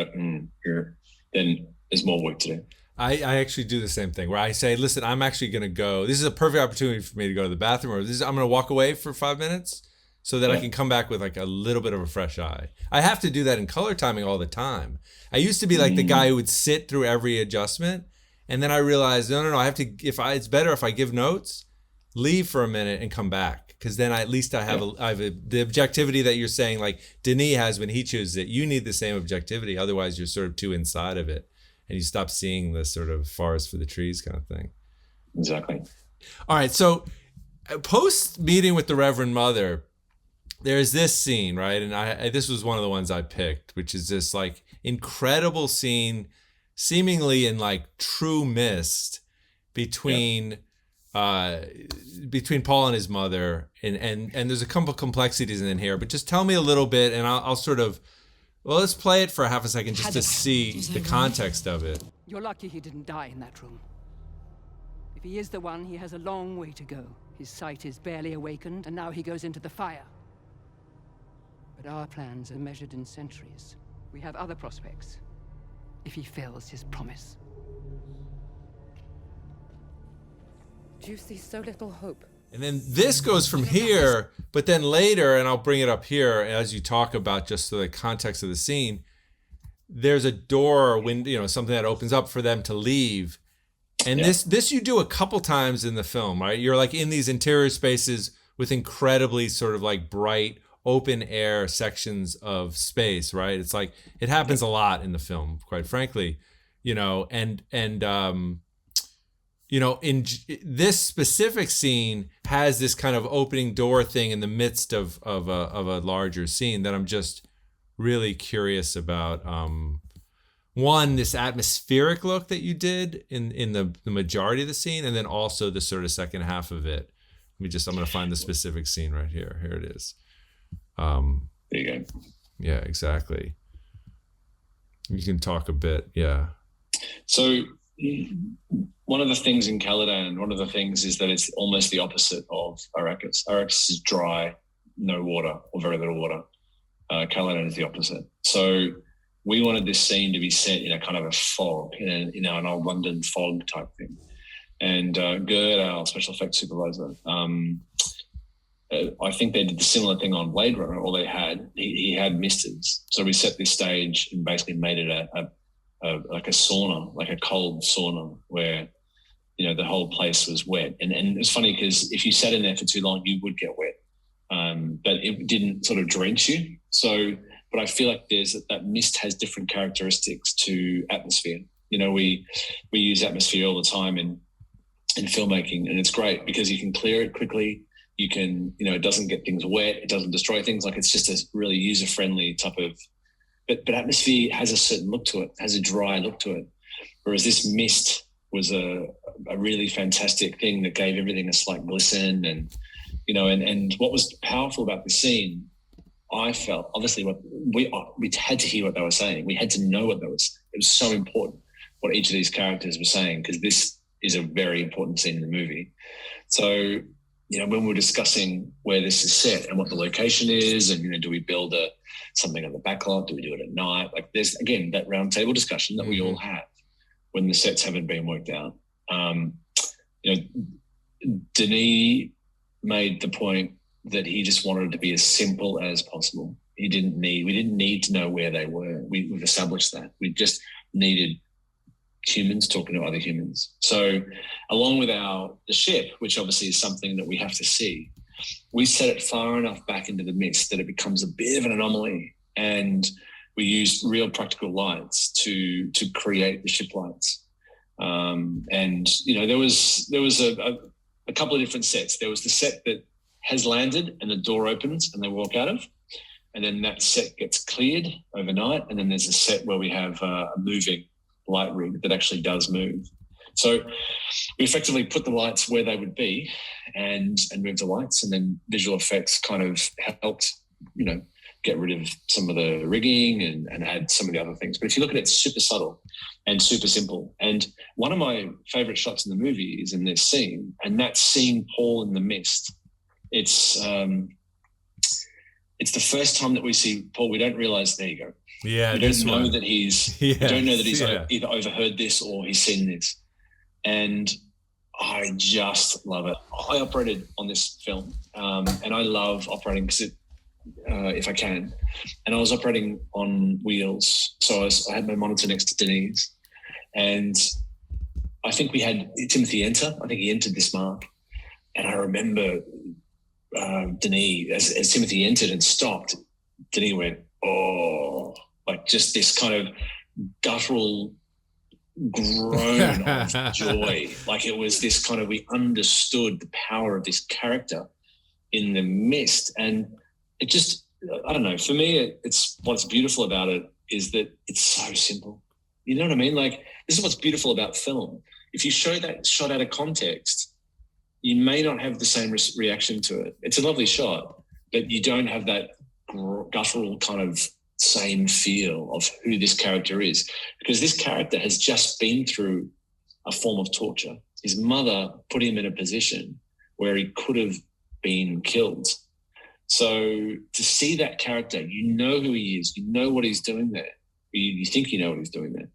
go, then there's more work to do. I actually do the same thing where I say, listen, I'm actually going to go. This is a perfect opportunity for me to go to the bathroom, or I'm going to walk away for 5 minutes so that I can come back with like a little bit of a fresh eye. I have to do that in color timing all the time. I used to be like the guy who would sit through every adjustment, and then I realized, no, I have to. It's better if I give notes, leave for a minute, and come back. Because then at least I have the objectivity that you're saying, like Denis has when he chooses it. You need the same objectivity. Otherwise, you're sort of too inside of it, and you stop seeing the sort of forest for the trees kind of thing. Exactly. All right. So post meeting with the Reverend Mother, there's this scene, right? And this was one of the ones I picked, which is this like incredible scene, seemingly in like true mist between Paul and his mother, and there's a couple complexities in here, but just tell me a little bit, and I'll sort of, well, let's play it for half a second just to see the context of it. You're lucky he didn't die in that room. If he is the one, he has a long way to go. His sight is barely awakened, and now he goes into the fire. But our plans are measured in centuries. We have other prospects, if he fails his promise. Do you see so little hope? And then this goes from here, but then later, and I'll bring it up here as you talk about just the context of the scene, there's a door or window, something that opens up for them to leave. And this you do a couple times in the film, right? You're like in these interior spaces with incredibly sort of like bright, open air sections of space, right? It's like, it happens a lot in the film, quite frankly, in this specific scene has this kind of opening door thing in the midst of a larger scene that I'm just really curious about. One, this atmospheric look that you did in the majority of the scene, and then also the sort of second half of it. I'm going to find the specific scene right here. Here it is. There you go. Yeah, exactly. You can talk a bit. Yeah. So one of the things in Caladan, one of the things is that it's almost the opposite of Arrakis. Arrakis is dry, no water or very little water. Caladan is the opposite. So we wanted this scene to be set in a kind of a fog, in an old London fog type thing. And Gerd, our special effects supervisor, I think they did the similar thing on Blade Runner, or he had misters. So we set this stage and basically made it like a sauna, like a cold sauna where, the whole place was wet. And it's funny because if you sat in there for too long, you would get wet. But it didn't sort of drench you. So, but I feel like that mist has different characteristics to atmosphere. We use atmosphere all the time in filmmaking, and it's great because you can clear it quickly. You can, it doesn't get things wet. It doesn't destroy things. Like, it's just a really user-friendly type of, but atmosphere has a certain look to it, has a dry look to it. Whereas this mist was a really fantastic thing that gave everything a slight glisten. And, and what was powerful about the scene I felt, obviously, what we had to hear what they were saying. We had to know what it was so important what each of these characters were saying, because this is a very important scene in the movie. So, when we're discussing where this is set and what the location is, and, do we build something on the backlot? Do we do it at night? Like, there's, again, that round table discussion that we all have when the sets haven't been worked out. Denis made the point that he just wanted it to be as simple as possible. We didn't need to know where they were. We've established that. We just needed humans talking to other humans. So along with the ship, which obviously is something that we have to see, we set it far enough back into the mist that it becomes a bit of an anomaly. And we used real practical lights to create the ship lights. There was a couple of different sets. There was the set that has landed and the door opens and they walk out of, and then that set gets cleared overnight. And then there's a set where we have a moving light rig that actually does move. So we effectively put the lights where they would be and moved the lights, and then visual effects kind of helped, get rid of some of the rigging and add some of the other things. But if you look at it, it's super subtle and super simple. And one of my favorite shots in the movie is in this scene, and that's seeing Paul in the mist. It's the first time that we see Paul. We don't realize, there you go. Yeah, we don't know that he's either overheard this or he's seen this. And I just love it. I operated on this film, and I love operating because if I can. And I was operating on wheels. So I had my monitor next to Denis. And I think we had Timothy enter. I think he entered this mark. And I remember Denis, as Timothy entered and stopped, Denis went, oh, like just this kind of guttural groan of joy. Like it was this kind of, we understood the power of this character in the mist. And it just, I don't know, for me, it's what's beautiful about it is that it's so simple. You know what I mean? Like, this is what's beautiful about film. If you show that shot out of context, you may not have the same reaction to it. It's a lovely shot, but you don't have that guttural kind of same feel of who this character is, because this character has just been through a form of torture. His mother put him in a position where he could have been killed. So to see that character, you know who he is, you know what he's doing there. You think you know what he's doing there.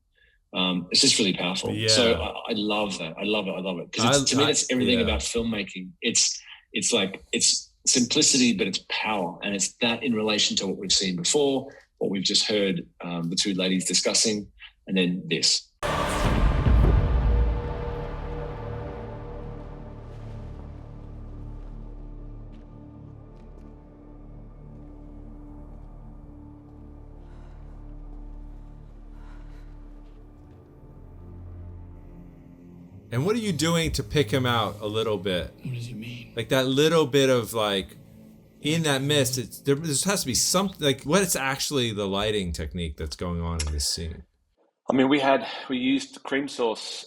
It's just really powerful. Yeah. So I love that. I love it. Because to me, that's everything about filmmaking. It's simplicity, but it's power. And it's that in relation to what we've seen before, what we've just heard the two ladies discussing, and then this. And what are you doing to pick him out a little bit? What does it mean? Like that little bit of like, in that mist, there has to be something, like what is actually the lighting technique that's going on in this scene? I mean, we used cream source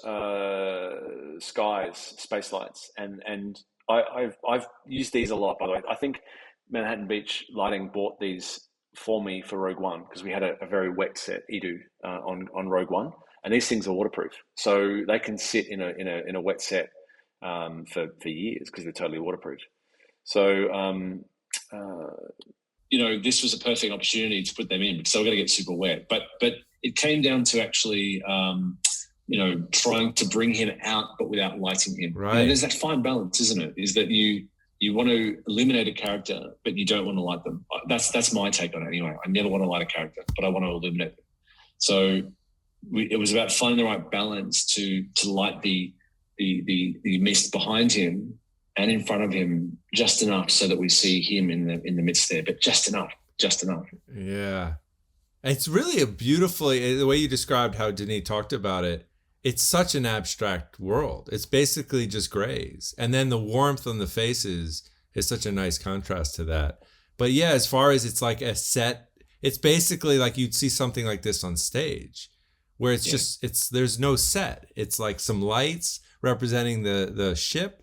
skies, space lights, and I've used these a lot, by the way. I think Manhattan Beach Lighting bought these for me for Rogue One, because we had a very wet set, Edu, on Rogue One. And these things are waterproof, so they can sit in a wet set for years because they're totally waterproof. So this was a perfect opportunity to put them in, because they were going to get super wet. But it came down to actually trying to bring him out, but without lighting him. Right. There's that fine balance, isn't it? Is that you want to illuminate a character, but you don't want to light them. That's my take on it anyway. I never want to light a character, but I want to illuminate them. So it was about finding the right balance to light the mist behind him and in front of him just enough so that we see him in the midst there, but just enough. Yeah. It's really a beautifully, the way you described how Denis talked about it, it's such an abstract world. It's basically just grays. And then the warmth on the faces is such a nice contrast to that. But yeah, as far as it's like a set, it's basically like you'd see something like this on stage, where it's just, there's no set. It's like some lights representing the ship,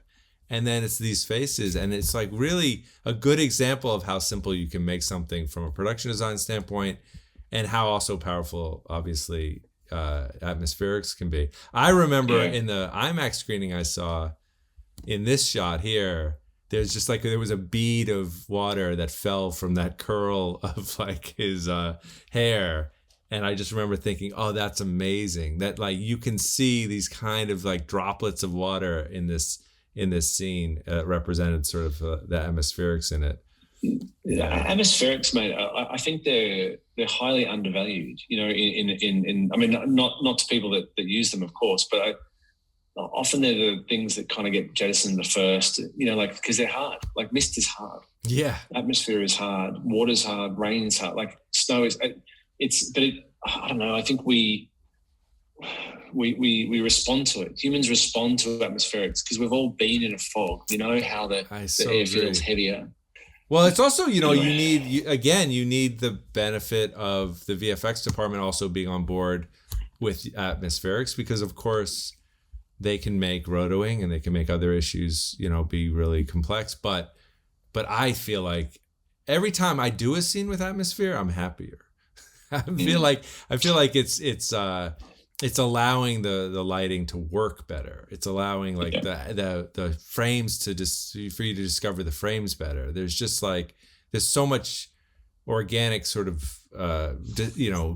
and then it's these faces, and it's like really a good example of how simple you can make something from a production design standpoint, and how also powerful, obviously, atmospherics can be. I remember in the IMAX screening I saw, in this shot here, there's just like, there was a bead of water that fell from that curl of like his hair. And I just remember thinking, oh, that's amazing. That like you can see these kind of like droplets of water in this scene represented sort of the atmospherics in it. Yeah. Atmospherics, mate, I think they're highly undervalued. You know, in I mean, not to people that use them, of course, but often they're the things that kind of get jettisoned the first. You know, like because they're hard. Like mist is hard. Yeah. Atmosphere is hard. Water's hard. Rain is hard. Like snow is. I don't know. I think we respond to it. Humans respond to atmospherics because we've all been in a fog. We know how the air feels heavier. Well, it's also, you need the benefit of the VFX department also being on board with atmospherics, because of course they can make rotoing and they can make other issues, be really complex. But I feel like every time I do a scene with atmosphere, I'm happier. I feel like it's allowing the lighting to work better. It's allowing like the frames for you to discover the frames better. There's just like, there's so much organic sort of,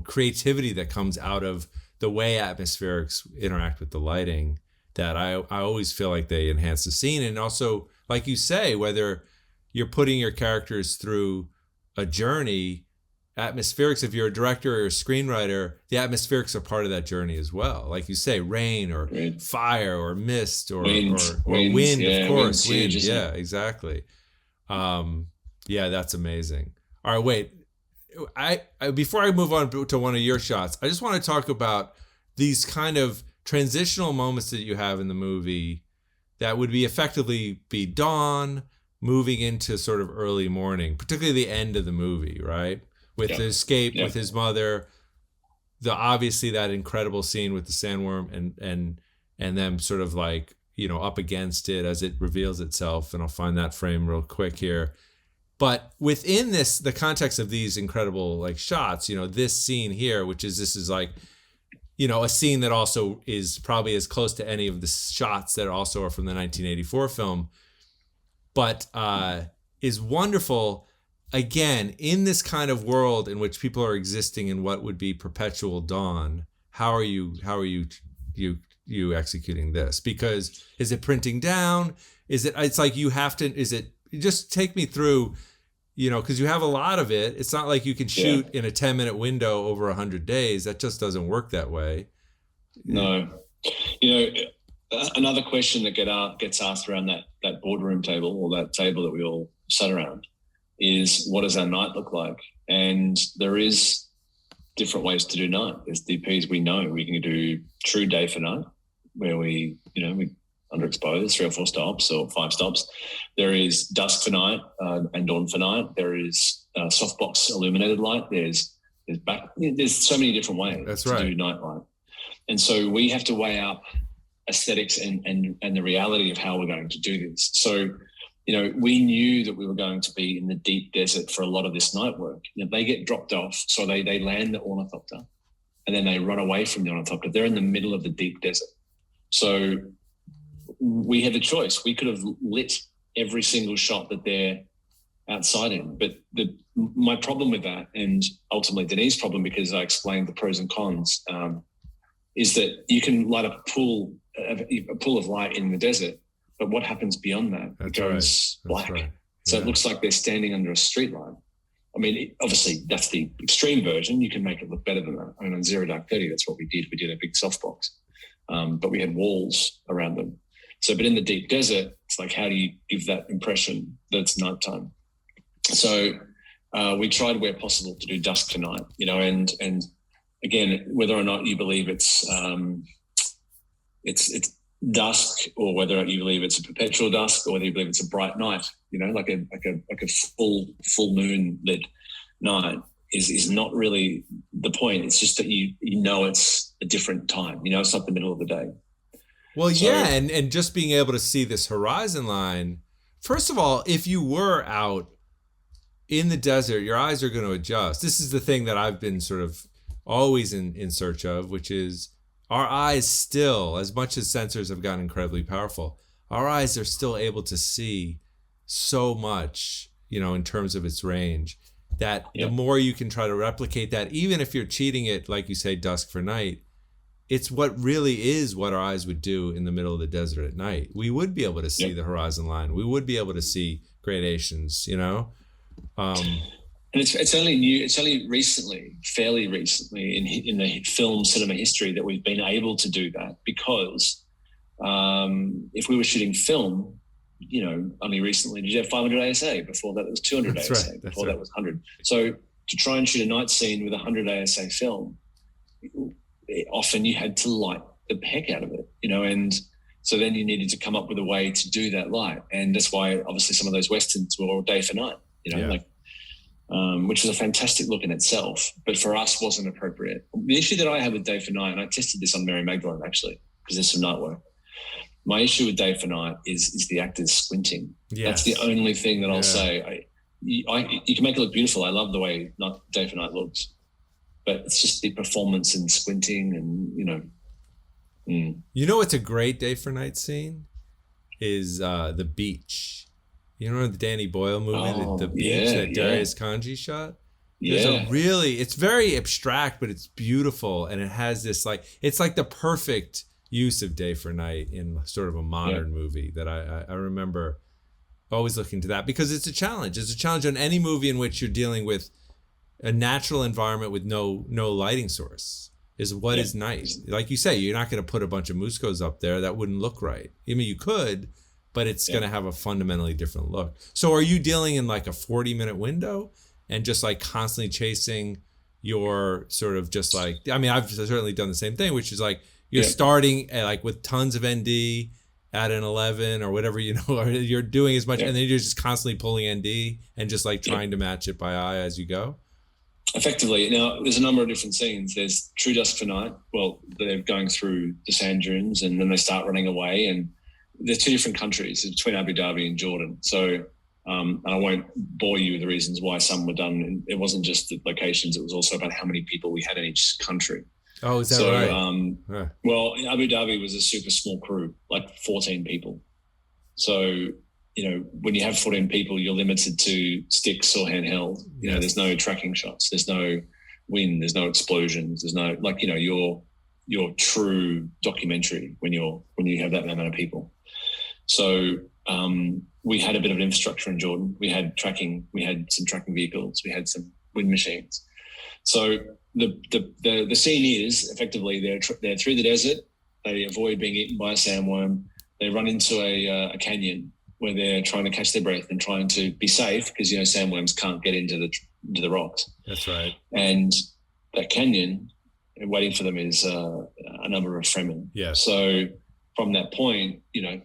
creativity that comes out of the way atmospherics interact with the lighting, that I always feel like they enhance the scene. And also, like you say, whether you're putting your characters through a journey, atmospherics, if you're a director or a screenwriter, the atmospherics are part of that journey as well. Like you say, rain or fire or mist or wind, of course. Wind, yeah, exactly. That's amazing. All right, wait. I before I move on to one of your shots, I just want to talk about these kind of transitional moments that you have in the movie that would effectively be dawn, moving into sort of early morning, particularly the end of the movie, right? With the escape with his mother, obviously that incredible scene with the sandworm and them sort of like, up against it as it reveals itself. And I'll find that frame real quick here. But within the context of these incredible like shots, this scene here, this is like, a scene that also is probably as close to any of the shots that also are from the 1984 film, but is wonderful. Again, in this kind of world in which people are existing in what would be perpetual dawn, how are you executing this? Because is it printing down? It's like you have to, just take me through, because you have a lot of it. It's not like you can shoot in a 10-minute window over 100 days. That just doesn't work that way. No. Another question that gets asked around that boardroom table, or that table that we all sat around, is what does our night look like? And there is different ways to do night. As DPs, we know we can do true day for night, where we underexpose 3 or 4 stops or 5 stops. There is dusk for night and dawn for night. There is softbox illuminated light. There's so many different ways to do night light. And so we have to weigh up aesthetics and the reality of how we're going to do this. So, we knew that we were going to be in the deep desert for a lot of this night work. They get dropped off, so they land the Ornithopter, and then they run away from the Ornithopter. They're in the middle of the deep desert. So we had a choice. We could have lit every single shot that they're outside in. But my problem with that, and ultimately Denis' problem, because I explained the pros and cons, is that you can light a pool of light in the desert, but what happens beyond that? It goes black. Right. So it looks like they're standing under a street light. I mean, obviously that's the extreme version. You can make it look better than that. I mean, on Zero Dark 30, that's what we did. We did a big softbox, but we had walls around them. So, but in the deep desert, it's like, how do you give that impression that it's nighttime? So we tried where possible to do dusk to night, and again, whether or not you believe it's dusk, or whether you believe it's a perpetual dusk, or whether you believe it's a bright night, like a full moon lit night is not really the point. It's just that it's a different time. It's not the middle of the day. Well, yeah, and just being able to see this horizon line. First of all, if you were out in the desert, your eyes are going to adjust. This is the thing that I've been sort of always in search of, which is our eyes still, as much as sensors have gotten incredibly powerful, our eyes are still able to see so much, in terms of its range, that the more you can try to replicate that, even if you're cheating it, like you say, dusk for night, it's what really is what our eyes would do in the middle of the desert at night. We would be able to see the horizon line. We would be able to see gradations, And it's only new. It's only recently, fairly recently, in the film cinema history that we've been able to do that. Because if we were shooting film, only recently did you have 500 ASA. Before that, it was 200 That's ASA. Right. Before that was 100. So to try and shoot a night scene with 100 ASA film, often you had to light the heck out of it, and so then you needed to come up with a way to do that light. And that's why obviously some of those Westerns were all day for night, which was a fantastic look in itself, but for us wasn't appropriate. The issue that I had with day for night, and I tested this on Mary Magdalene actually, because there's some night work. My issue with day for night is the actors squinting. Yes. That's the only thing that I'll say. You can make it look beautiful. I love the way day for night looks. But it's just the performance and squinting and, what's a great day for night scene? Is the beach. You know the Danny Boyle movie, the beach that Darius Kanji shot? It's very abstract, but it's beautiful. And it has this it's like the perfect use of day for night in sort of a modern movie that I remember always looking to that, because it's a challenge. It's a challenge on any movie in which you're dealing with a natural environment with no lighting source is what is nice. Like you say, you're not going to put a bunch of Muscos up there. That wouldn't look right. I mean, you could, but it's going to have a fundamentally different look. So are you dealing in like a 40-minute window and just like constantly chasing your sort of just like, I mean, I've certainly done the same thing, which is like you're starting like with tons of ND at an 11 or whatever, or you're doing as much and then you're just constantly pulling ND and just like trying to match it by eye as you go. Effectively. Now, there's a number of different scenes. There's True Dusk for Night. Well, they're going through the sand dunes and then they start running away. And there's two different countries between Abu Dhabi and Jordan. So, and I won't bore you with the reasons why some were done. And it wasn't just the locations. It was also about how many people we had in each country. Oh, is that right? Well, in Abu Dhabi was a super small crew, like 14 people. So, when you have 14 people, you're limited to sticks or handheld. There's no tracking shots. There's no wind. There's no explosions. There's no your true documentary when you have that amount of people. So we had a bit of an infrastructure in Jordan. We had tracking. We had some tracking vehicles. We had some wind machines. So the scene is effectively they're through the desert. They avoid being eaten by a sandworm. They run into a canyon where they're trying to catch their breath and trying to be safe because, sandworms can't get into the rocks. That's right. And that canyon, waiting for them is a number of Fremen. Yeah. So from that point, I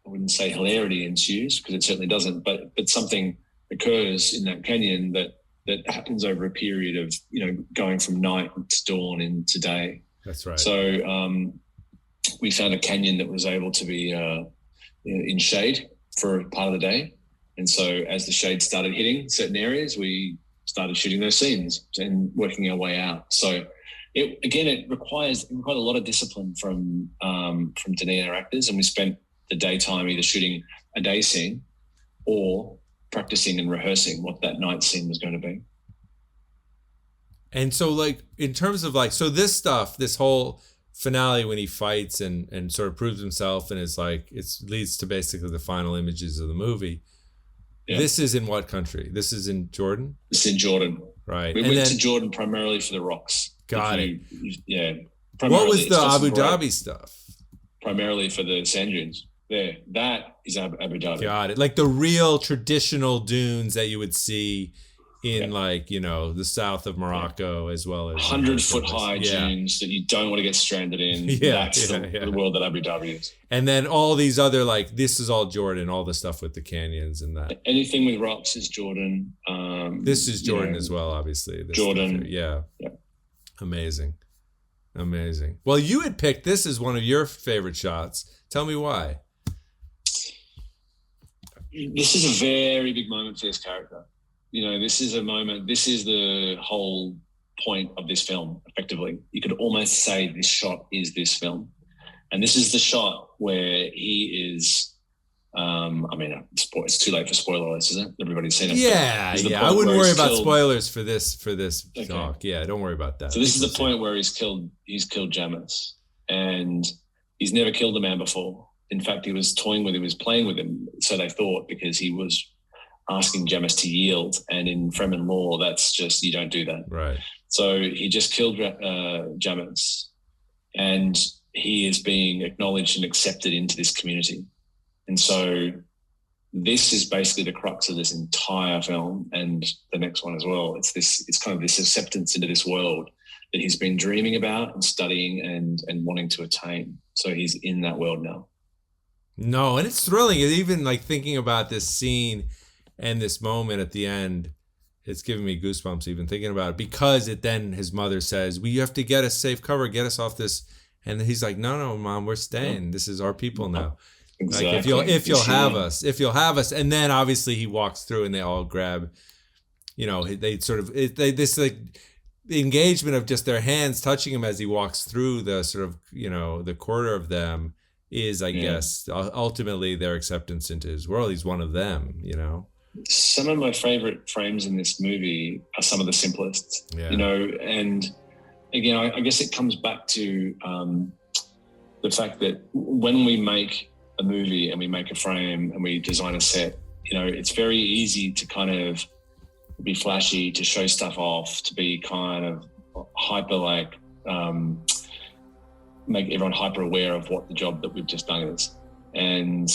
wouldn't say hilarity ensues because it certainly doesn't, but something occurs in that canyon that happens over a period of, going from night to dawn into day. That's right. So we found a canyon that was able to be in shade for part of the day. And so as the shade started hitting certain areas, we started shooting those scenes and working our way out. So it requires a lot of discipline from Denis and our actors. And we spent the daytime either shooting a day scene or practicing and rehearsing what that night scene was going to be. And so like, in terms of like, so this stuff, this whole finale when he fights and sort of proves himself and it's like it leads to basically the final images of the movie. This is in what country? This is in Jordan? It's in Jordan. Right. We went to Jordan primarily for the rocks. Got it. Yeah. What was the Abu Dhabi stuff? Primarily for the sand dunes. There. That is Abu Dhabi. Got it. Like the real traditional dunes that you would see in the south of Morocco as well as 100-foot high dunes that you don't want to get stranded in. That's the world that Abu Dhabi is. And then all these other this is all Jordan, all the stuff with the canyons and that. Anything with rocks is Jordan. This is Jordan as well, obviously. Jordan. Yeah. Amazing. Amazing. Well, you had picked this as one of your favorite shots. Tell me why. This is a very big moment for this character. You know, this is a moment, this is the whole point of this film, effectively. You could almost say this shot is this film. And this is the shot where he is, it's too late for spoiler alerts, isn't it? Everybody's seen it. Yeah. I wouldn't worry about spoilers for this okay. talk. Yeah, don't worry about that. So this is the point where he's killed Jamis, and he's never killed a man before. In fact, he was toying with him, he was playing with him, so they thought, because he was asking Jamis to yield. And in Fremen law, that's just, you don't do that. Right. So he just killed Jamis, and he is being acknowledged and accepted into this community. And so this is basically the crux of this entire film, and the next one as well. It's kind of this acceptance into this world that he's been dreaming about and studying and wanting to attain. So he's in that world now. No, and it's thrilling. Even like thinking about this scene and this moment at the end, it's giving me goosebumps even thinking about it, because his mother says, "We have to get us safe cover, get us off this." And he's like, no, Mom, we're staying. This is our people now. Exactly. Like if you'll have us. And then obviously he walks through and they all grab, this like the engagement of just their hands touching him as he walks through the sort of, the quarter of them is, I guess, ultimately their acceptance into his world. He's one of them, Some of my favorite frames in this movie are some of the simplest, and again, I guess it comes back to the fact that when we make a movie and we make a frame and we design a set, it's very easy to kind of be flashy, to show stuff off, to be kind of hyper, make everyone hyper aware of what the job that we've just done is. And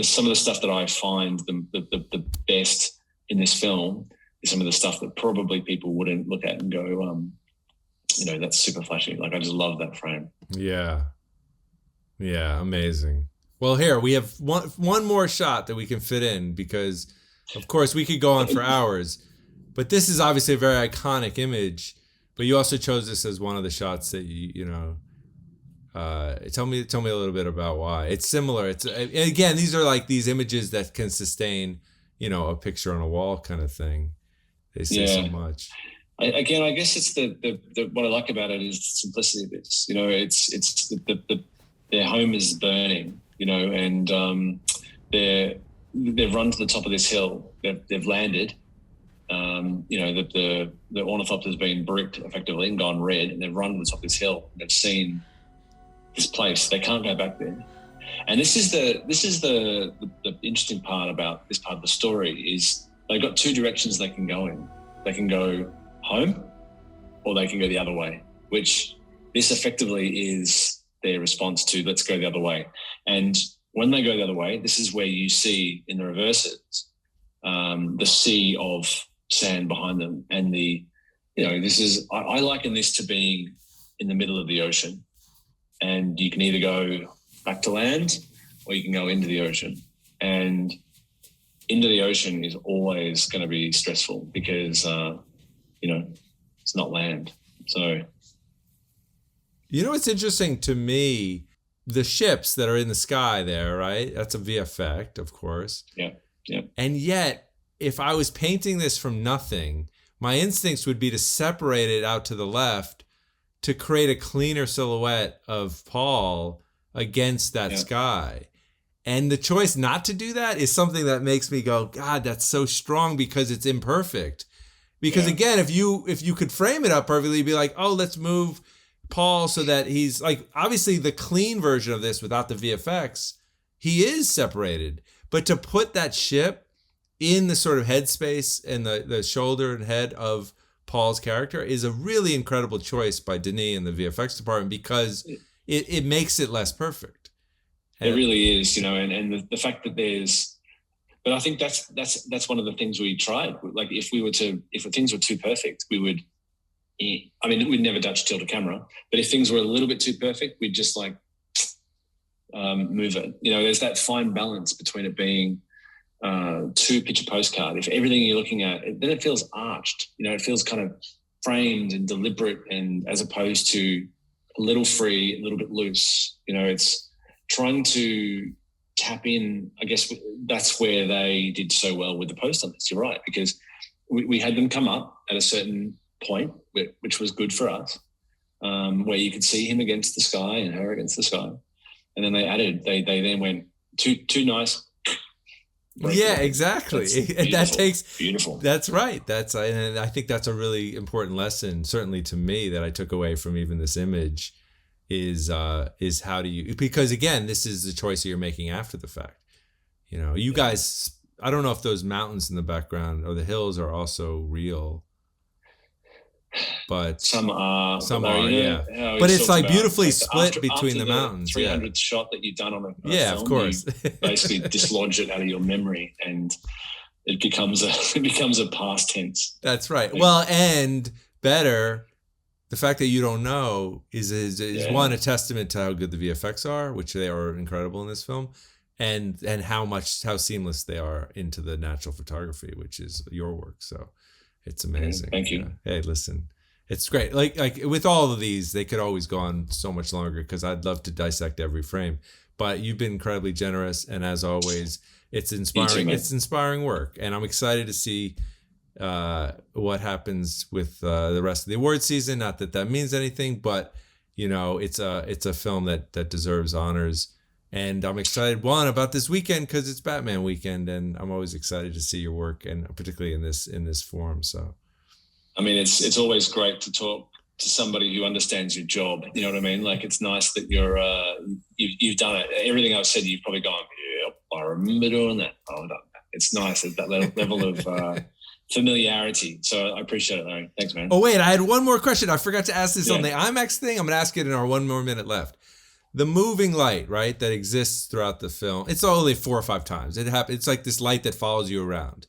some of the stuff that I find the best in this film is some of the stuff that probably people wouldn't look at and go, that's super flashy. Like, I just love that frame. Yeah, amazing. Well, here we have one more shot that we can fit in, because of course we could go on for hours, but this is obviously a very iconic image. But you also chose this as one of the shots that tell me a little bit about why. It's similar. It's, again, these are like these images that can sustain, a picture on a wall kind of thing. They say so much. I guess it's the what I like about it is the simplicity of this. It's their home is burning, and they've run to the top of this hill. They've landed. The Ornithopter's been bricked effectively and gone red, and they've run to the top of this hill. They've seen this place. They can't go back there. And this is the interesting part about this part of the story is they've got two directions they can go in. They can go home, or they can go the other way, which this effectively is their response to let's go the other way. And when they go the other way, this is where you see in the reverses the sea of sand behind them, and I liken this to being in the middle of the ocean, and you can either go back to land or you can go into the ocean. And into the ocean is always going to be stressful because it's not land. So, it's interesting to me, the ships that are in the sky there, right? That's a VFX, of course. Yeah. And yet, if I was painting this from nothing, my instincts would be to separate it out to the left to create a cleaner silhouette of Paul against that sky. And the choice not to do that is something that makes me go, God, that's so strong, because it's imperfect. Because again, if you could frame it up perfectly, you'd be like, oh, let's move Paul so that he's like, obviously the clean version of this without the VFX, he is separated. But to put that ship in the sort of headspace and the shoulder and head of Paul's character is a really incredible choice by Denis and the VFX department, because it makes it less perfect. It really is, and the fact that but I think that's one of the things we tried. Like if things were too perfect, we'd never Dutch tilt a camera, but if things were a little bit too perfect, we'd just move it. There's that fine balance between it being too picture postcard. If everything you're looking at, then it feels arched. It feels kind of framed and deliberate, and as opposed to a little free, a little bit loose. It's trying to tap in. I guess that's where they did so well with the post on this. You're right, because we had them come up at a certain point, which was good for us, where you could see him against the sky and her against the sky. And then they then went too nice. Yeah, exactly. That takes beautiful. That's right. And I think that's a really important lesson, certainly to me, that I took away from even this image is how do you, because again, this is the choice that you're making after the fact. You guys, I don't know if those mountains in the background or the hills are also real, but some are, yeah. But it's like beautifully split between the mountains. 300th shot that you've done on a film, of course. You basically dislodge it out of your memory, and it becomes a past tense. That's right. Well, and better, the fact that you don't know is one, a testament to how good the VFX are, which they are incredible in this film, and how seamless they are into the natural photography, which is your work. So it's amazing. Thank you. Yeah. Hey, listen, it's great. Like with all of these, they could always go on so much longer because I'd love to dissect every frame. But you've been incredibly generous, and as always, it's inspiring. It's inspiring work, and I'm excited to see what happens with the rest of the award season. Not that means anything, but it's a film that deserves honors. And I'm excited, one, about this weekend because it's Batman weekend, and I'm always excited to see your work, and particularly in this form. So, I mean, it's always great to talk to somebody who understands your job. You know what I mean? Like, it's nice that you've done it. Everything I've said, you've probably gone, yep, I remember doing that. Oh, no. It's nice at that level of familiarity. So I appreciate it, Larry. Thanks, man. Oh, wait, I had one more question. I forgot to ask this on the IMAX thing. I'm going to ask it in our 1 more minute left. The moving light, right, that exists throughout the film, it's only 4 or 5 times. It's like this light that follows you around.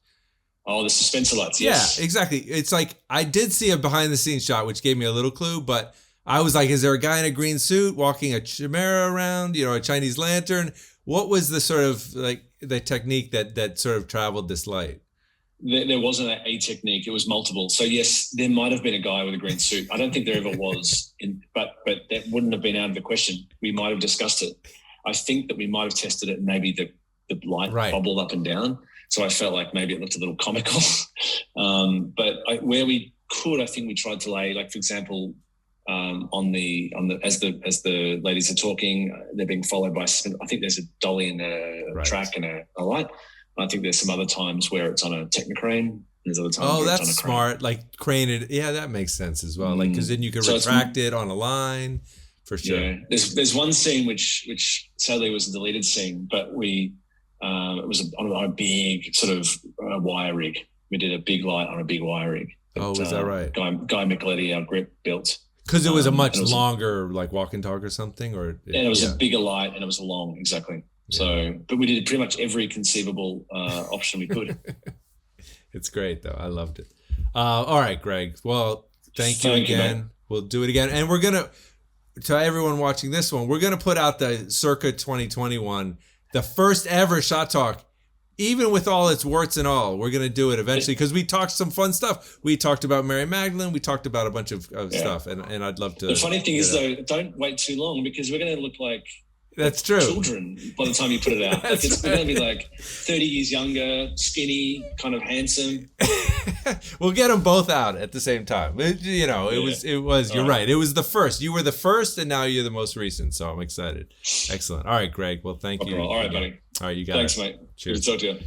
Oh, the Suspensor lights, yes. Yeah, exactly. It's like, I did see a behind-the-scenes shot, which gave me a little clue, but I was like, is there a guy in a green suit walking a chimera around, a Chinese lantern? What was the sort of, like, the technique that sort of traveled this light? There wasn't a technique. It was multiple. So yes, there might have been a guy with a green suit. I don't think there ever was, but that wouldn't have been out of the question. We might have discussed it. I think that we might have tested it, and maybe the light bubbled up and down. So I felt like maybe it looked a little comical. But where we could, I think we tried to lay, like, for example, on the as the ladies are talking, they're being followed by, I think there's a dolly in a track and a light. I think there's some other times where it's on a Technocrane. There's other times where that's it's on a smart. crane. Like crane it. Yeah, that makes sense as well. Like, because then you can retract it on a line for sure. Yeah. There's one scene which sadly was a deleted scene, but it was on a big sort of wire rig. We did a big light on a big wire rig. Is that right? Guy Micheletti, our grip, built. Because it was a much longer, like, walk and talk or something, or it was a bigger light, and it was long, exactly. So, but we did pretty much every conceivable option we could. It's great, though. I loved it. All right, Greg. Well, thank you again. We'll do it again. And we're going to everyone watching this one, we're going to put out the circa 2021, the first ever Shot Talk, even with all its warts and all. We're going to do it eventually because we talked some fun stuff. We talked about Mary Magdalene. We talked about a bunch of stuff. And I'd love to. The funny thing is, though, don't wait too long because we're going to look like That's true. Children by the time you put it out. Like it's going to be like 30 years younger, skinny, kind of handsome. We'll get them both out at the same time. It was. You're right. It was the first. You were the first, and now you're the most recent. So I'm excited. Excellent. All right, Greg. Well, thank you. All right, buddy. All right, you got it. Thanks, mate. Cheers. Good to talk to you.